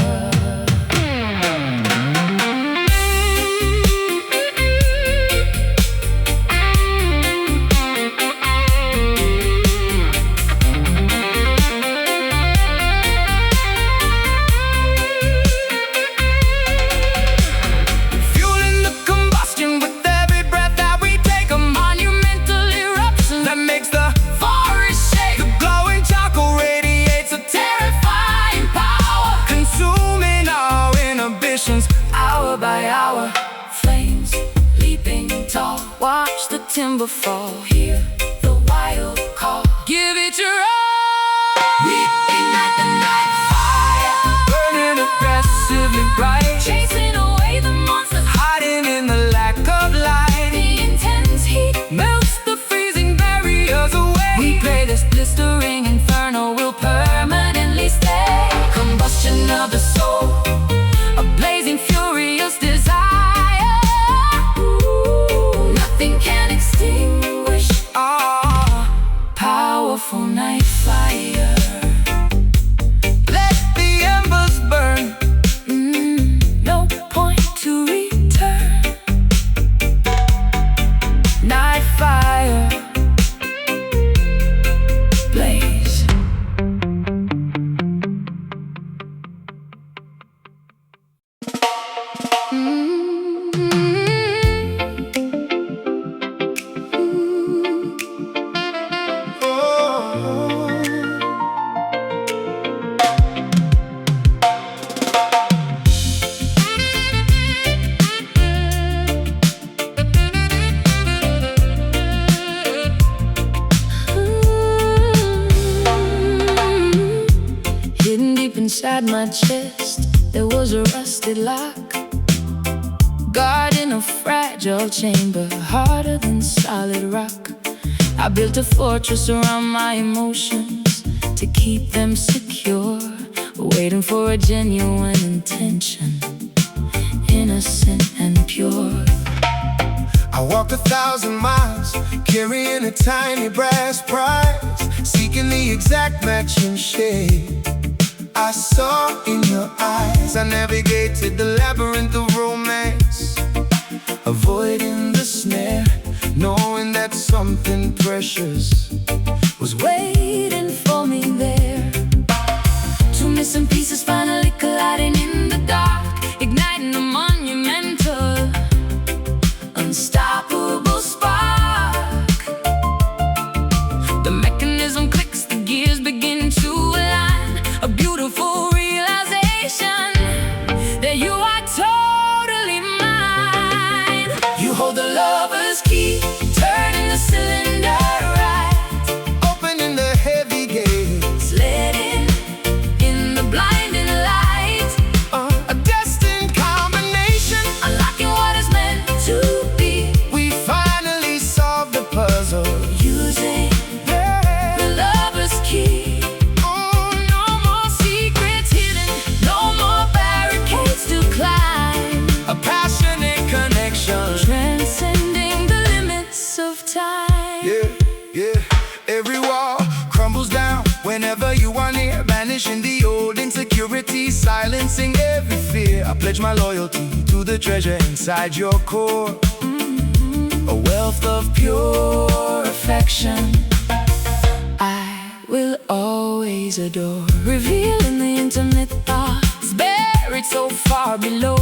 S1: Fueling the combustion with every breath that we take, a
S2: Monumental eruption
S1: that makes the
S2: forest shake,
S1: glowing charcoal radiates a
S2: terrifying power,
S1: consuming our inhibitions.
S2: hour by hour. Flames leaping tall, watch the timber fall, hear the wild call, give it your all. We ignite the night fire,
S1: Burning aggressively bright,
S2: chasing away the monsters
S1: hiding in the lack of light.
S2: the intense heat
S1: Melts the freezing barriers away.
S2: we pray this blistering inferno will permanently stay. Combustion of the soul, a blazing furious desire. Ooh, nothing can extinguish
S1: Ah,
S2: powerful night fire.
S1: let the embers burn.
S2: No point to return. Night fire, blaze. Inside my chest, there was a rusted lock, guarding a fragile chamber, harder than solid rock. I built a fortress around my emotions to keep keep them secure, waiting for a genuine intention, innocent and pure.
S1: I walked 1,000 miles, carrying a tiny brass prize, seeking the exact matching shade I saw in your eyes. I navigated the labyrinth of romance, avoiding the snare, knowing that something precious was
S2: Waiting for me there. Two missing pieces finally colliding in the dark, igniting a monumental, unstoppable spark. The mechanism clicks, the gears begin to align. A beautiful realization that you are totally mine. You hold the lover's key, turning the cylinder right,
S1: opening the heavy gates,
S2: letting in the blinding light.
S1: a destined combination,
S2: Unlocking what is meant to be,
S1: we finally solved the puzzle.
S2: using the lover's key.
S1: Oh,
S2: No more secrets hidden, no more barricades to climb,
S1: a passionate connection.
S2: transcending the limits of time.
S1: Yeah, yeah. Every wall crumbles down whenever you are near, banishing the old insecurity, silencing every fear. I pledge my loyalty to the treasure inside your core, a wealth of pure affection
S2: I will always adore, revealing the intimate thoughts buried so far below,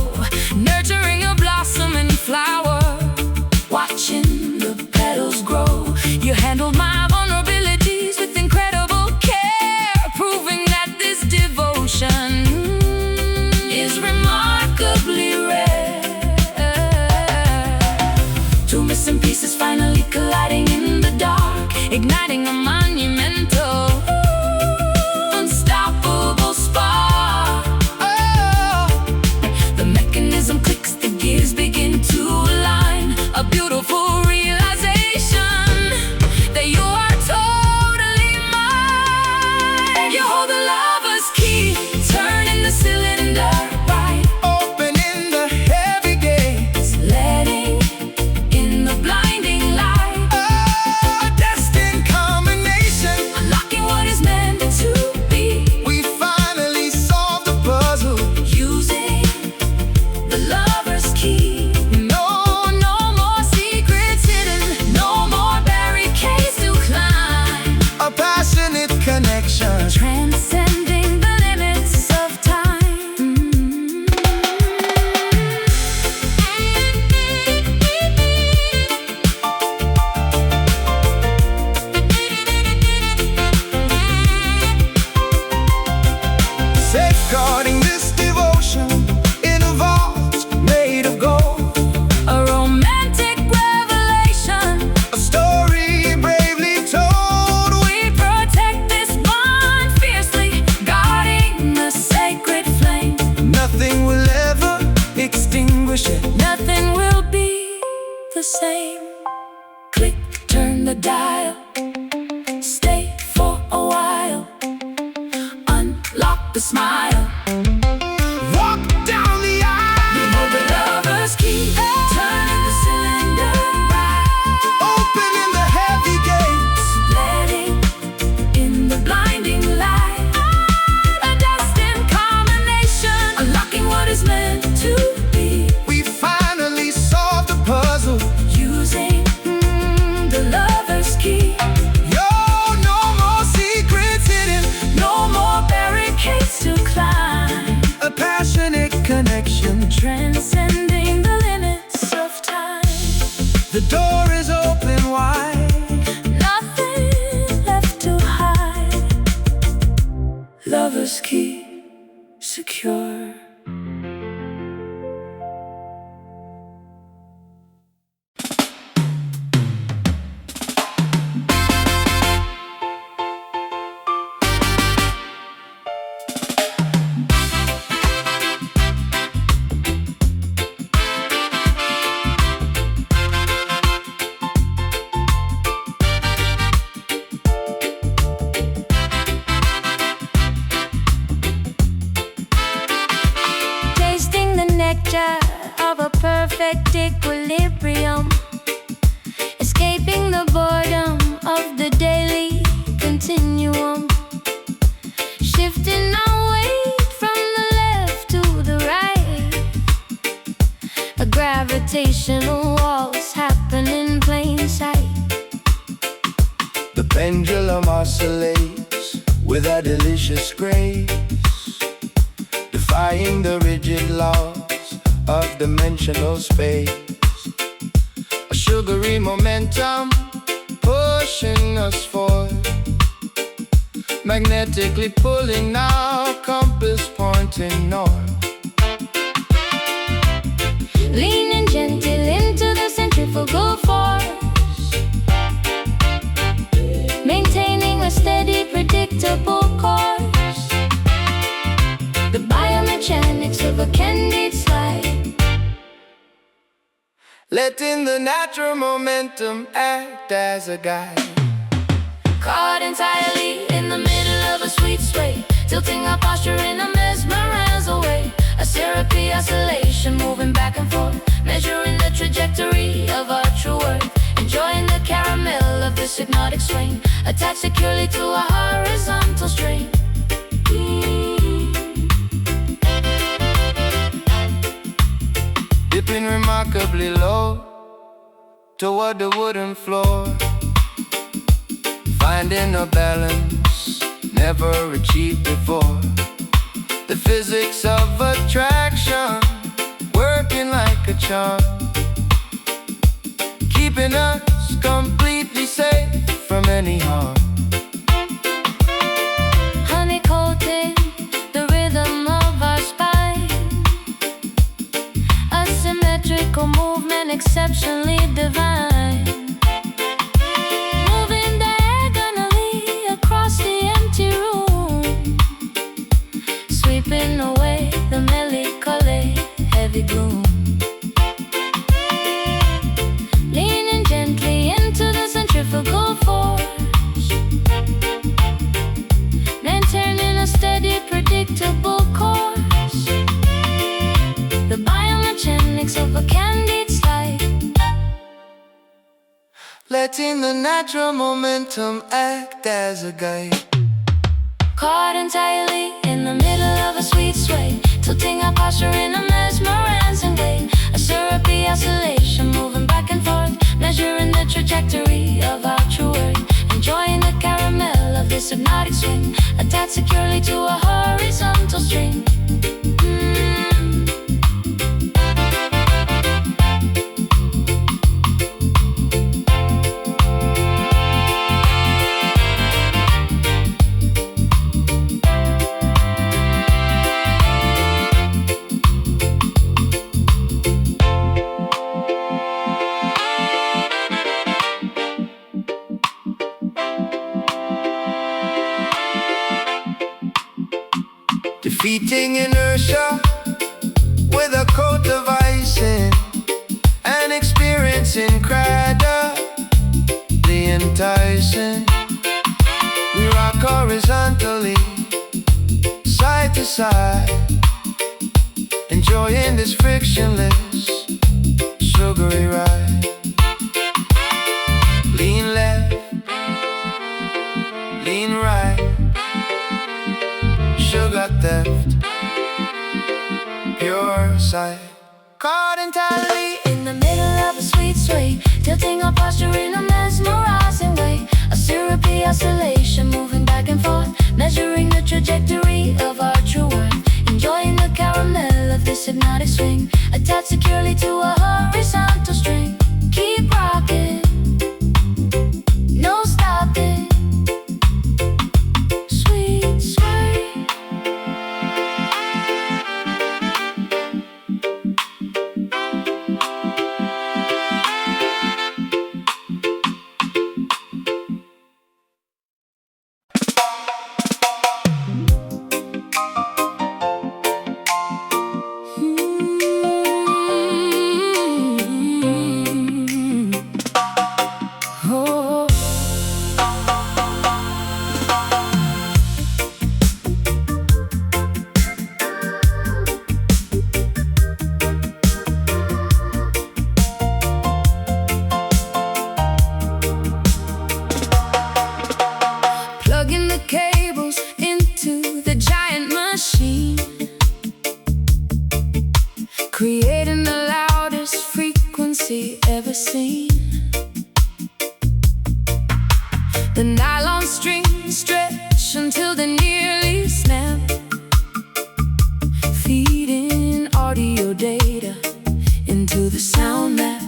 S2: nurturing a blossoming flower, watching the petals grow. You handled my vulnerabilities with incredible care, proving that this devotion is remarkably rare. Two missing pieces finally colliding in the dark, igniting a monumental, unstoppable spark.
S1: Oh,
S2: The mechanism clicks, the gears begin to align. A beautiful realization that you are totally mine. You hold the lover's key, turning the cylinder right,
S1: opening the heavy gates,
S2: letting in the blinding light.
S1: a destined combination,
S2: Unlocking what is meant to be,
S1: we finally solved the puzzle.
S2: using the lover's key.
S1: No,
S2: No more secrets hidden, no more barricades to climb,
S1: a passionate connection,
S2: transcending the limits of time.
S1: safeguarding this devotion in a vault made of gold,
S2: A romantic revelation,
S1: a story bravely told.
S2: we protect this bond fiercely, guarding the sacred flame.
S1: Nothing will ever extinguish it.
S2: Nothing will be the same. Click, turn the dial, stay for a while, unlock the smile.
S1: Walk down the aisle,
S2: You hold the lover's key, turning the cylinder right,
S1: opening the heavy gates,
S2: letting in the blinding light. A destined combination, unlocking what is meant to be,
S1: we finally solved the puzzle.
S2: using the lover's key.
S1: Yo, no more secrets hidden,
S2: No more barricades to climb,
S1: a passionate connection.
S2: transcending the limits of time.
S1: The door is open wide,
S2: Nothing left to hide. Lover's key secure. picture of a perfect equilibrium, escaping the boredom of the daily continuum, shifting our weight from the left to the right. A gravitational waltz happen in plain sight.
S1: The pendulum oscillates with a delicious grace, defying the rigid laws of dimensional space. A sugary momentum pushing us forward, magnetically pulling our compass pointing north.
S2: Leaning gentle into the centrifugal force, maintaining a steady, predictable course. The biomechanics of a candid slide,
S1: letting the natural momentum act as a guide.
S2: caught entirely in the middle of a sweet sway, tilting our posture in a mesmerizing way. A syrupy oscillation moving back and forth, measuring the trajectory of our true worth, enjoying the caramel of this hypnotic swing, attached securely to a horizontal string.
S1: Dipping remarkably low toward the wooden floor, finding a balance never achieved before. The physics of attraction working like a charm, keeping us completely safe from any harm.
S2: Honey-coated the rhythm of our spine, a symmetrical movement exceptionally divine, moving diagonally across the empty room, sweeping away the melancholy heavy gloom. Leaning gently into the centrifugal force, maintaining a steady, predictable course. The biomechanics of a candid slide,
S1: letting the natural momentum act as a guide.
S2: caught entirely in the middle of a sweet sway, tilting our posture in a mesmerizing way. A syrupy oscillation moving back and forth, measuring the trajectory of our true worth, enjoying the caramel of this hypnotic swing, attached securely to a horizontal string.
S1: Defeating inertia with a coat of icing, and experiencing incredibly enticing. We rock horizontally, side to side, enjoying this frictionless, sugary ride. Lean left, lean right, sugar theft, pure sight. Caught entirely
S2: In the middle of a sweet sway, tilting our posture in a mesmerizing way. A syrupy oscillation moving back and forth, measuring the trajectory of our true worth, enjoying the caramel of this hypnotic swing, attached securely to a horizontal string. Keep rocking, no stopping. Sweet sway. creating the loudest frequency ever seen. The nylon strings stretch until they nearly snap, feeding audio data into the sound map.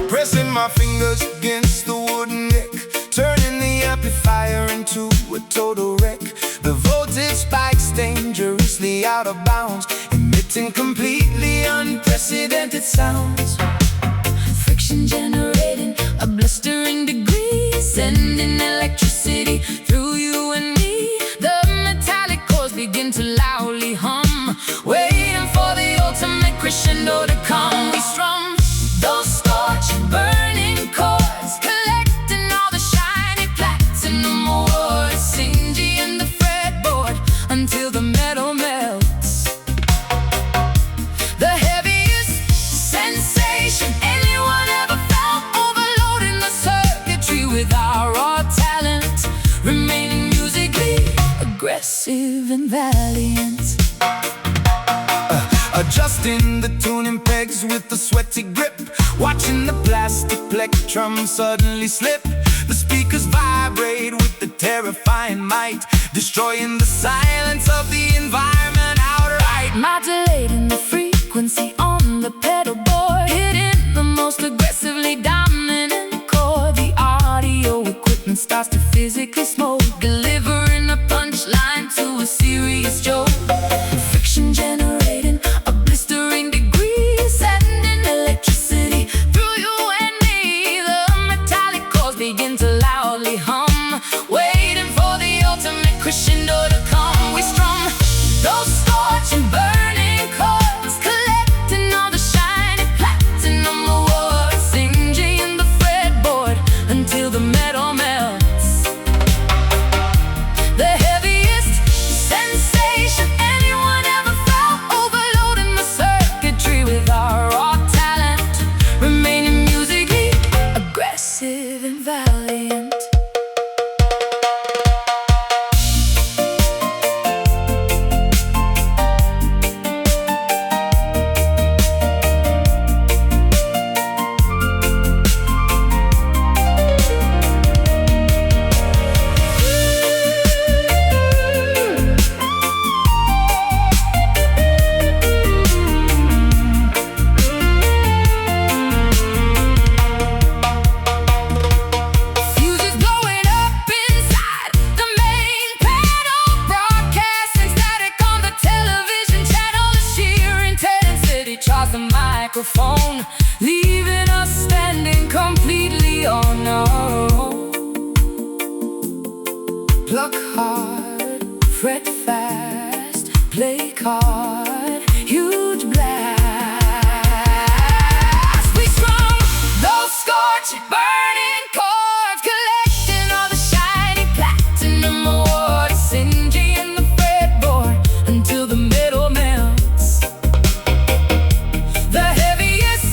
S1: Pressing my fingers against the wooden neck, turning the amplifier into a total wreck. The voltage spikes dangerously out of bounds, emitting completely unprecedented sounds.
S2: Friction generating a blistering degree, sending electricity through you and me. The metallic chords begin to loudly hum, waiting for the ultimate crescendo to come. We strum those scorching, burning chords, collecting all the shiny platinum awards, singeing the fretboard until the metal melts. The heaviest sensation anyone ever felt, overloading the circuitry with our raw talent, remaining musically aggressive and valiant.
S1: Adjusting the tuning pegs with a sweaty grip, watching the plastic plectrum suddenly slip. The speakers vibrate with the terrifying might, destroying the silence of the environment outright.
S2: Modulating the frequency on the pedal board, hitting the most aggressively dominant chord. The audio equipment starts to physically smoke, delivering a punchline to a serious joke. Friction generating a blistering degree, sending electricity through you and me. The metallic chords begin to loudly hum, waiting for the ultimate crescendo to come. We strum those scorching, burning chords, collecting all the shiny platinum awards, singeing the fretboard until the metal melts. The heaviest sensation anyone ever felt, overloading the circuitry with our raw talent, remaining musically aggressive and valiant. Fuses blowing up inside the main panel, broadcasting static on the television channel. The sheer intensity charts the microphone, leaving us standing completely on our own. Pluck hard, fret fast, play card, huge blast. We strum those scorching, burning chords, collecting all the shiny platinum awards, singeing the fretboard until the metal melts. The heaviest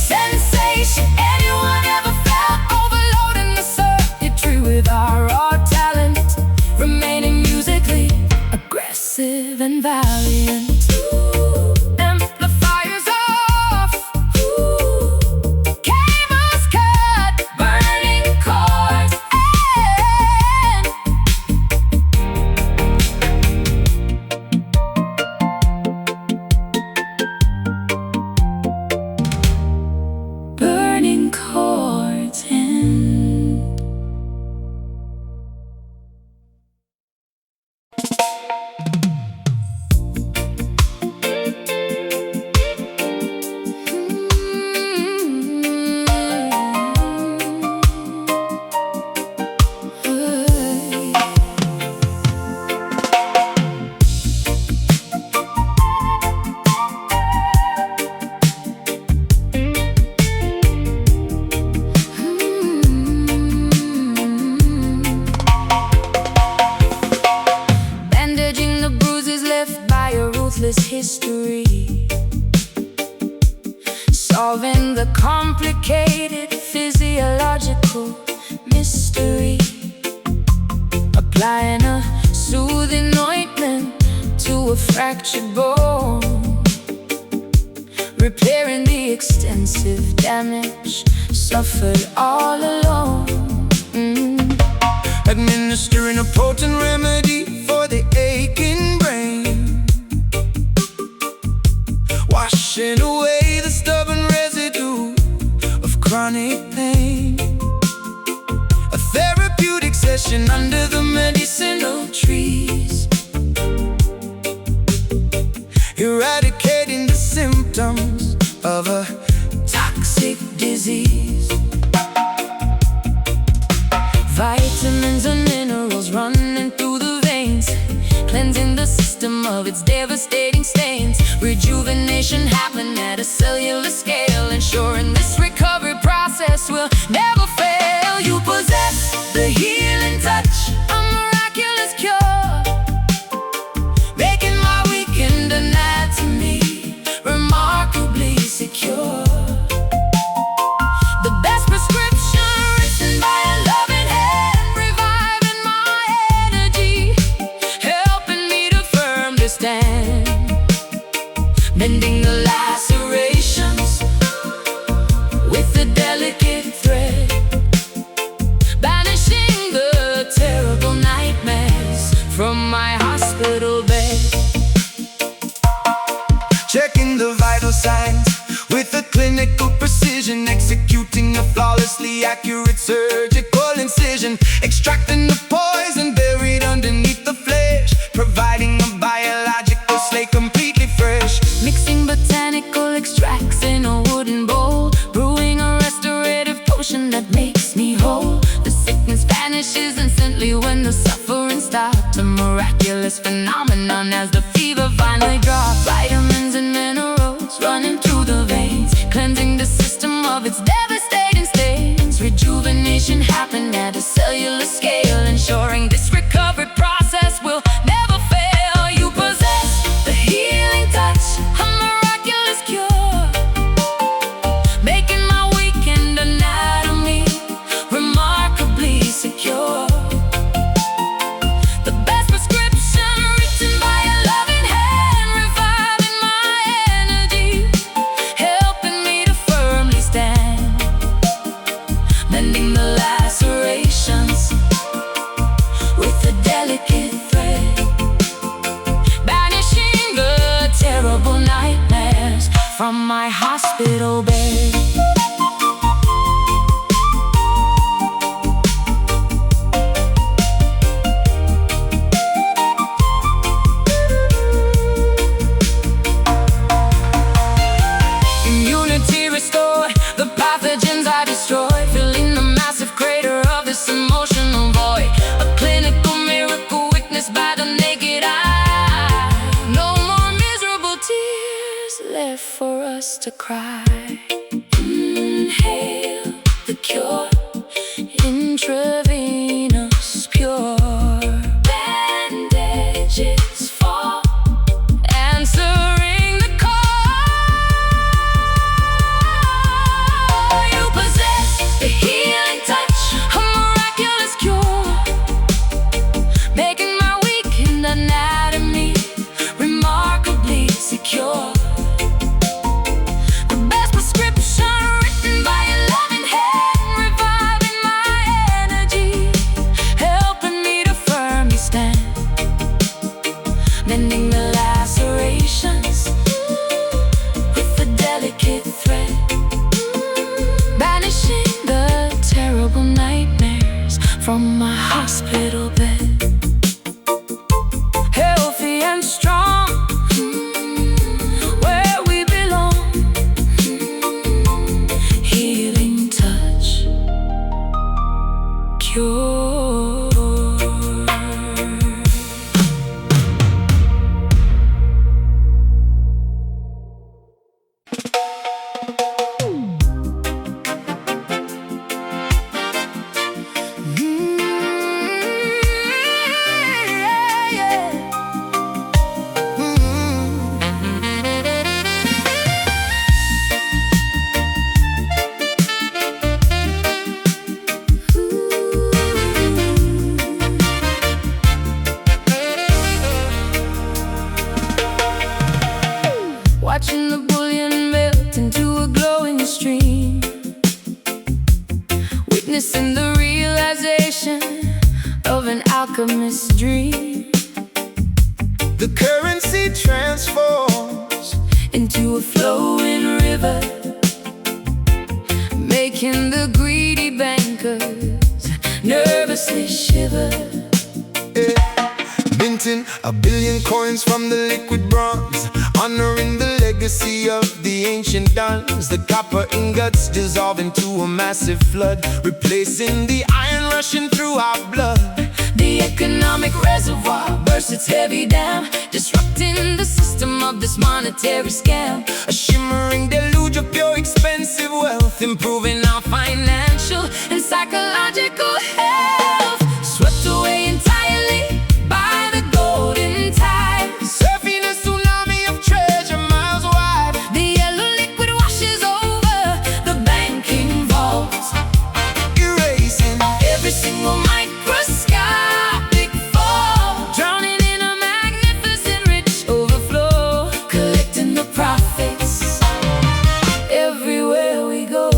S2: sensation anyone ever felt, overloading the circuitry with our raw talent, remaining musically aggressive and valiant. Amplifiers off, cables cut, burning chords, and burning chords and bandaging the bruises left by a ruthless history, solving the complicated physiological mystery, applying a soothing ointment to a fractured bone, repairing the extensive damage suffered all alone.
S1: Administering a potent remedy for the aching brain, washing away the stubborn residue of chronic pain. A therapeutic session under the medicinal trees, eradicating the symptoms of a toxic disease. Vitamins and minerals running through the veins, cleansing the system of its devastating stains. Rejuvenation happening at a cellular scale, ensuring this recovery process will never fail. You possess the healing touch, a miraculous cure, making my weakened anatomy remarkably secure. The best prescription written by a loving hand, reviving my energy, helping me to firmly stand, mending the lacerations with a delicate thread, banishing the terrible nightmares from my hospital bed. Checking the vital signs with a clinical precision, executing a flawlessly accurate surgical incision, extracting the poison buried underneath the flesh, providing a biological slate completely fresh. Mixing botanical extracts in a wooden bowl, brewing a restorative potion that makes me whole. The sickness vanishes instantly when the suffering stops, a miraculous phenomenon as the fever finally drops. Vitamins and minerals running through the veins, cleansing the system of its devastating stains. Rejuvenation happening at a cellular scale, ensuring this recovery process will never fail. You possess the healing touch, a miraculous cure, making my weakened anatomy remarkably secure. The best prescription written by a loving hand, reviving my energy, helping me to firmly stand, mending the lacerations with a delicate thread, banishing the terrible nightmares from my hospital bed. Immunity restored, the pathogens I destroy, filling the massive crater of this emotional void. A clinical miracle witnessed by the naked eye. No more miserable tears left for us to cry. Inhale the cure, intravenous pure. Bandages fall, answering the call. You possess the healing touch, a miraculous cure, making my weakened anatomy remarkably secure. The best prescription written by a loving hand, reviving my energy, transforms
S2: into a flowing river, making the greedy bankers nervously shiver.
S1: Minting 1 billion coins from the liquid bronze, honoring the legacy of the ancient dons. The copper ingots dissolve into a massive flood, replacing the iron rushing through our blood.
S2: The economic reservoir bursts its heavy dam, disrupting the system of this monetary scam.
S1: A shimmering deluge of pure expensive wealth,
S2: Improving our financial and psychological health. Swept away entirely by the golden tide,
S1: surfing a tsunami of treasure miles wide.
S2: the yellow liquid washes over the banking vault,
S1: Erasing
S2: every single microscopic fall, drowning in a magnificent rich overflow, collecting the profits everywhere we go.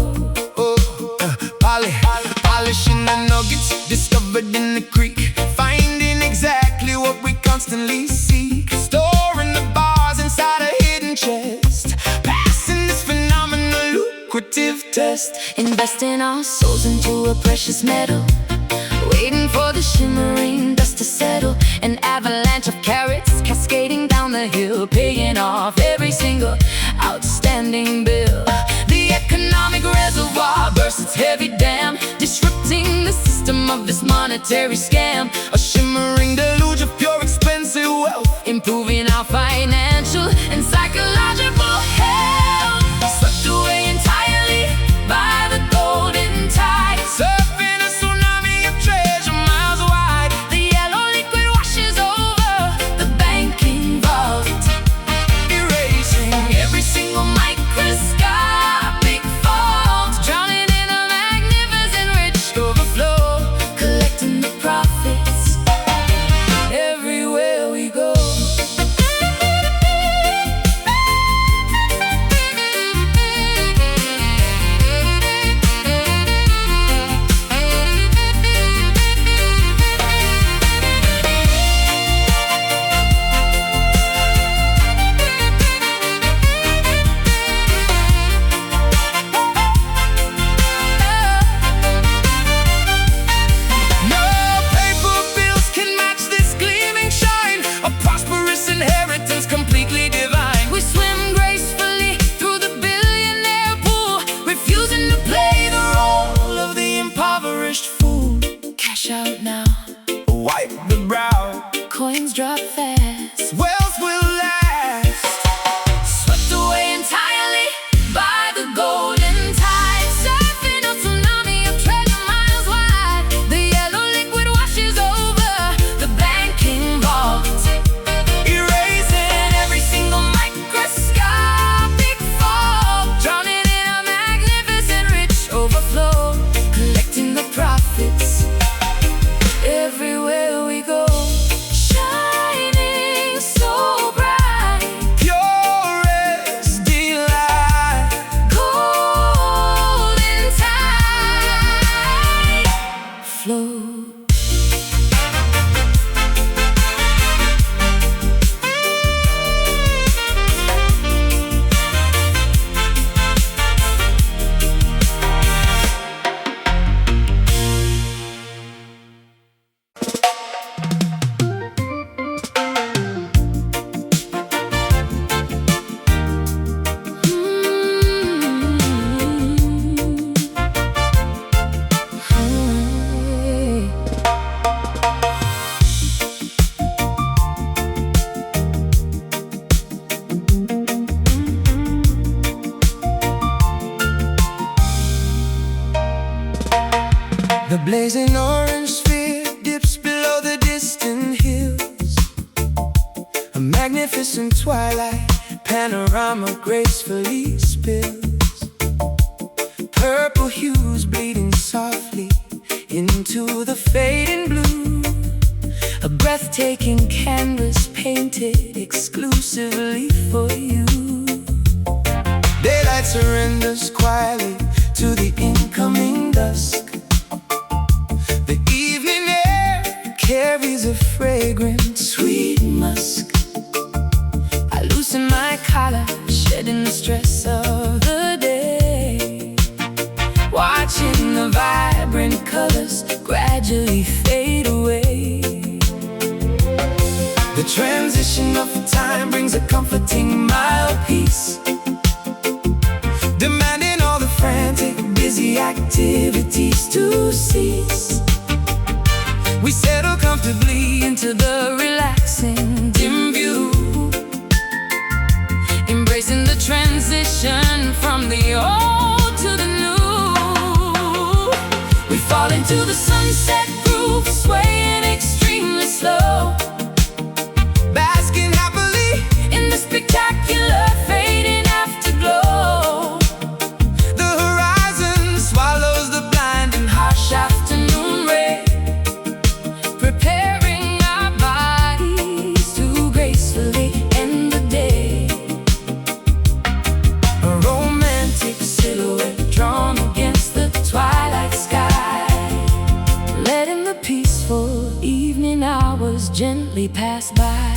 S1: polishing the nuggets discovered in the creek, finding exactly what we constantly seek, storing the bars inside a hidden chest, passing this phenomenal lucrative test.
S2: Investing our souls into a precious metal, waiting for the shimmering dust to settle. An avalanche of carats cascading down the hill, paying off every single outstanding bill. The economic reservoir bursts its heavy dam, disrupting the system of this monetary scam.
S1: A shimmering deluge of pure expensive wealth,
S2: Improving our financial and psychological health. Swept away entirely by the golden tide,
S1: surfing a tsunami of treasure miles wide.
S2: the yellow liquid washes over the banking vault,
S1: Erasing
S2: every single microscopic fault, drowning in a magnificent rich overflow, collecting the profits everywhere we go.
S1: no paper bills can match this gleaming shine, a prosperous inheritance completely divine.
S2: We swim gracefully through the billionaire pool, refusing to play the role
S1: All of the impoverished fool,
S2: cash out now.
S1: wipe the brow,
S2: Coins drop fast,
S1: wealth will last.
S2: swept away entirely by the golden tide, surfing a tsunami of treasure miles wide. The yellow liquid washes over the banking vault,
S1: Erasing
S2: every single microscopic fall, drowning in a magnificent rich overflow, collecting the profits everywhere we go. Shining so bright,
S1: purest delight.
S2: golden tide flow.
S1: The blazing orange sphere dips below the distant hills, a magnificent twilight panorama gracefully spills. Purple hues bleeding softly into the fading blue, a breathtaking canvas painted exclusively for you. Daylight surrenders quietly to the incoming dusk. The evening air carries a fragrant sweet musk.
S2: loosen my collar, shedding the stress of the day, watching the vibrant colors gradually fade away. The transition of time brings a comforting mild peace, demanding all the frantic, busy activities to cease. We settle comfortably into the relaxing dim view, embracing the transition from the old to the new. We fall into the sunset groove, swaying extremely slow, basking happily in the spectacular fading afterglow. The horizon swallows the blinding harsh afternoon ray, preparing our bodies to gracefully end the day. A romantic silhouette drawn against the twilight sky, letting the peaceful evening hours gently pass by.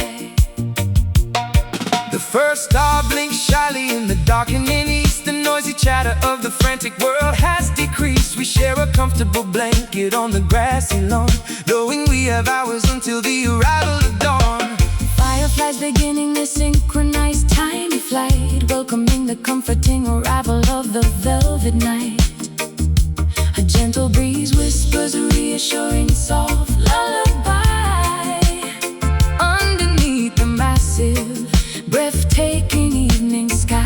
S2: The first star blinks shyly in the darkening east. The noisy chatter of the frantic world has decreased. We share a comfortable blanket on the grassy lawn, knowing we have hours until the arrival of dawn. Fireflies beginning their synchronized tiny flight, welcoming the comforting arrival of the velvet night. A gentle breeze whispers a reassuring soft lullaby underneath the massive, breathtaking evening sky.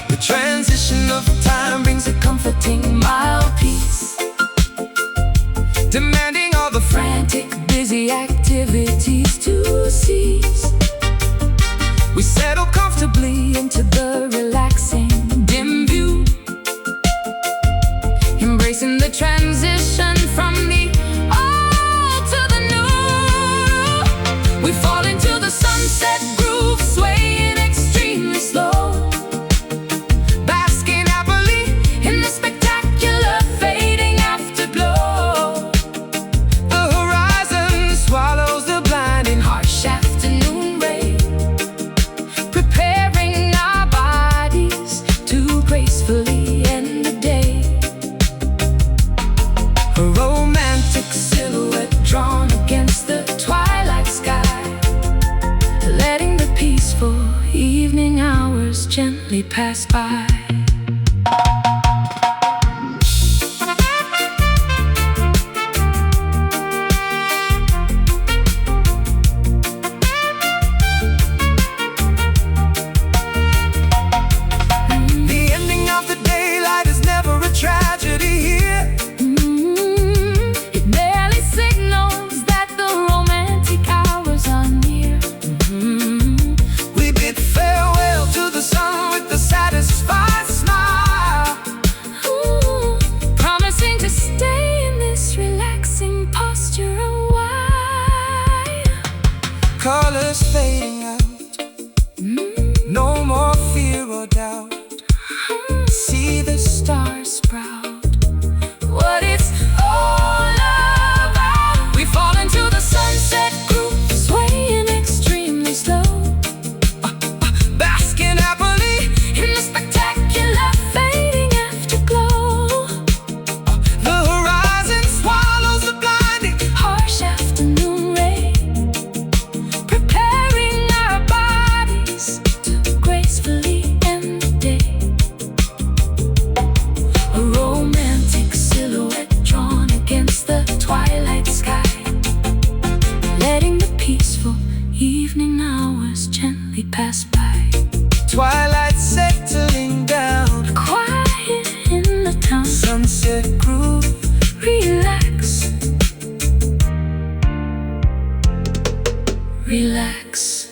S2: The transition of time brings a comforting mild peace, demanding all the frantic, busy activities to cease. We settle comfortably into the relaxing dim view, embracing the transition from the old to the new. We fall into the sunset groove, swaying extremely slow, basking happily in the spectacular fading afterglow. The horizon swallows the blinding harsh afternoon ray, preparing our bodies to gracefully end the day. A romantic silhouette drawn against the twilight sky, letting the peaceful evening hours gently pass by. The ending of the daylight is never a tragedy here. It merely signals that the romantic hours are near. We bid farewell to the sun with a satisfied smile, promising to stay in this relaxing posture a while. Colors fading out, no more fear or doubt. See the stars sprout, what it's all about. We fall into the sunset groove, swaying extremely slow, basking happily in the spectacular fading afterglow. The horizon swallows the blinding harsh afternoon ray, preparing our bodies to gracefully end the day. A romantic silhouette drawn against the twilight sky, letting the peaceful evening hours gently pass by. Twilight settling down, quiet in the town. Sunset groove, relax, relax.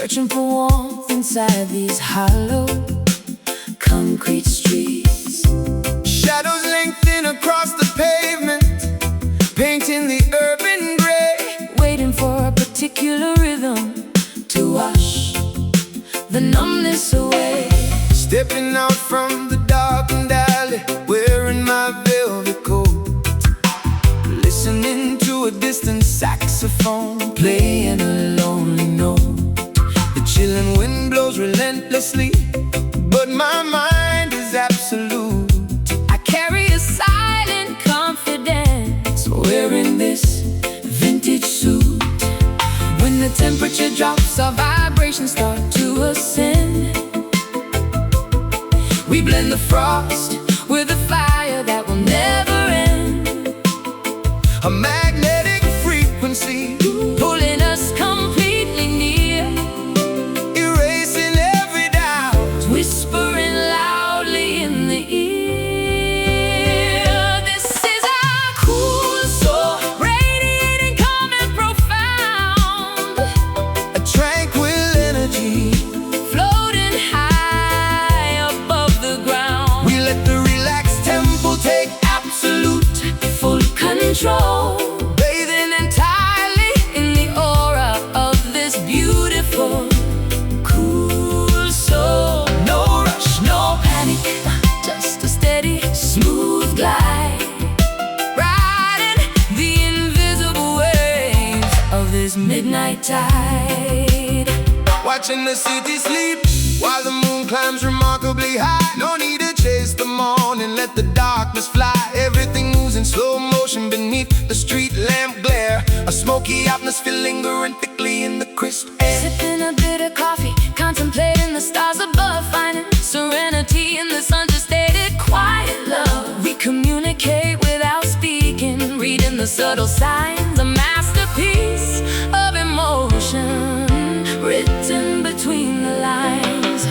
S2: searching for warmth inside these hollow concrete streets.
S1: Shadows lengthen across the pavement, painting the urban gray,
S2: waiting for a particular rhythm to wash the numbness away.
S1: Stepping out from the darkened alley, wearing my velvet coat, listening to a distant saxophone playing a lonely note. The chilling wind blows relentlessly, but my mind is absolute.
S2: I carry a silent confidence,
S1: Wearing this
S2: vintage suit. When the temperature drops, our vibrations start to ascend.
S1: we blend the frost
S2: With a fire that will never end,
S1: a magnetic frequency,
S2: pulling us completely near,
S1: erasing every doubt.
S2: whispering loudly in the ear. This is our cool soul, radiating calm and profound,
S1: A tranquil energy,
S2: floating high above the ground.
S1: we let the relaxed tempo take absolute
S2: Full control, bathing entirely in the aura of this beautiful, cool soul.
S1: no rush,
S2: No panic, just a steady, smooth glide, riding the invisible waves of this midnight tide.
S1: watching the city sleep while the moon climbs remarkably high. No need to chase the morning, let the darkness fly. Everything moves in slow motion beneath the street lamp glare, a smoky atmosphere lingering thickly in the crisp air.
S2: Sipping a bit of coffee, contemplating the stars above, finding serenity in this understated quiet love. We communicate without speaking, reading the subtle signs, a masterpiece of emotion written between the lines.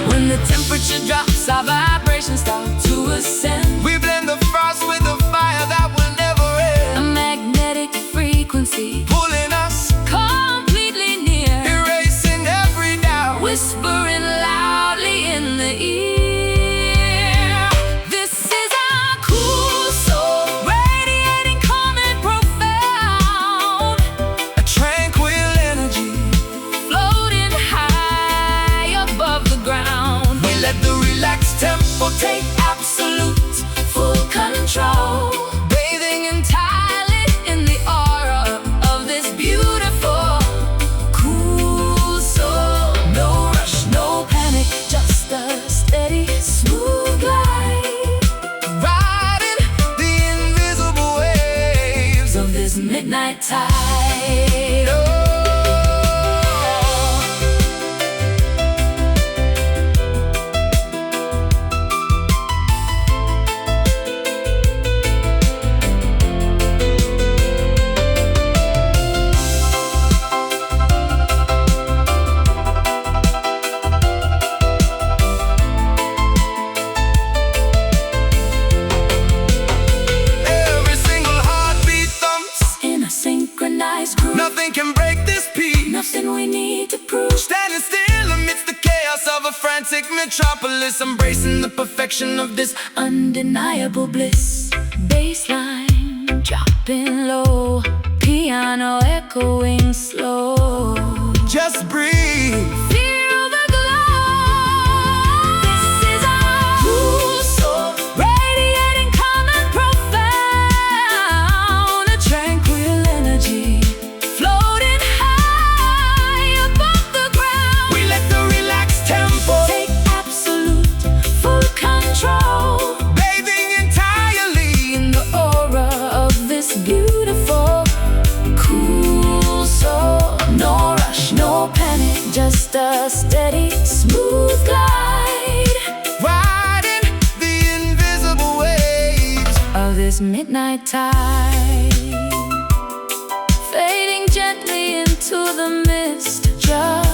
S2: When the temperature drops, our vibrations start to ascend,
S1: We blend the frost with the fire that will never
S2: a
S1: end,
S2: magnetic frequency
S1: pulling us,
S2: completely near,
S1: erasing every doubt.
S2: whispering loudly in the ear. This is our cool soul, radiating calm and profound,
S1: A tranquil energy,
S2: floating high above the ground.
S1: we let the relaxed tempo take absolute
S2: Full control, bathing entirely in the aura of this beautiful, cool soul. No rush, no panic, just a steady, smooth glide,
S1: riding the invisible waves
S2: of this midnight tide.
S1: oh. Every single heartbeat thumps,
S2: In a synchronized groove,
S1: nothing can break this peace.
S2: nothing we need to prove.
S1: Standing still amidst the chaos of a frantic metropolis, embracing the perfection of this.
S2: Undeniable bliss, bassline dropping low, piano echoing slow.
S1: Just breathe,
S2: Feel the glow. This is our cool soul, radiating calm and profound, a tranquil energy, floating high above the ground.
S1: we let the relaxed tempo
S2: Take absolute, full control,
S1: bathing entirely
S2: in the aura of this beautiful, cool soul. No rush, no panic, just a steady, smooth glide
S1: riding the invisible waves.
S2: of this midnight tide, fading gently into the mist. Just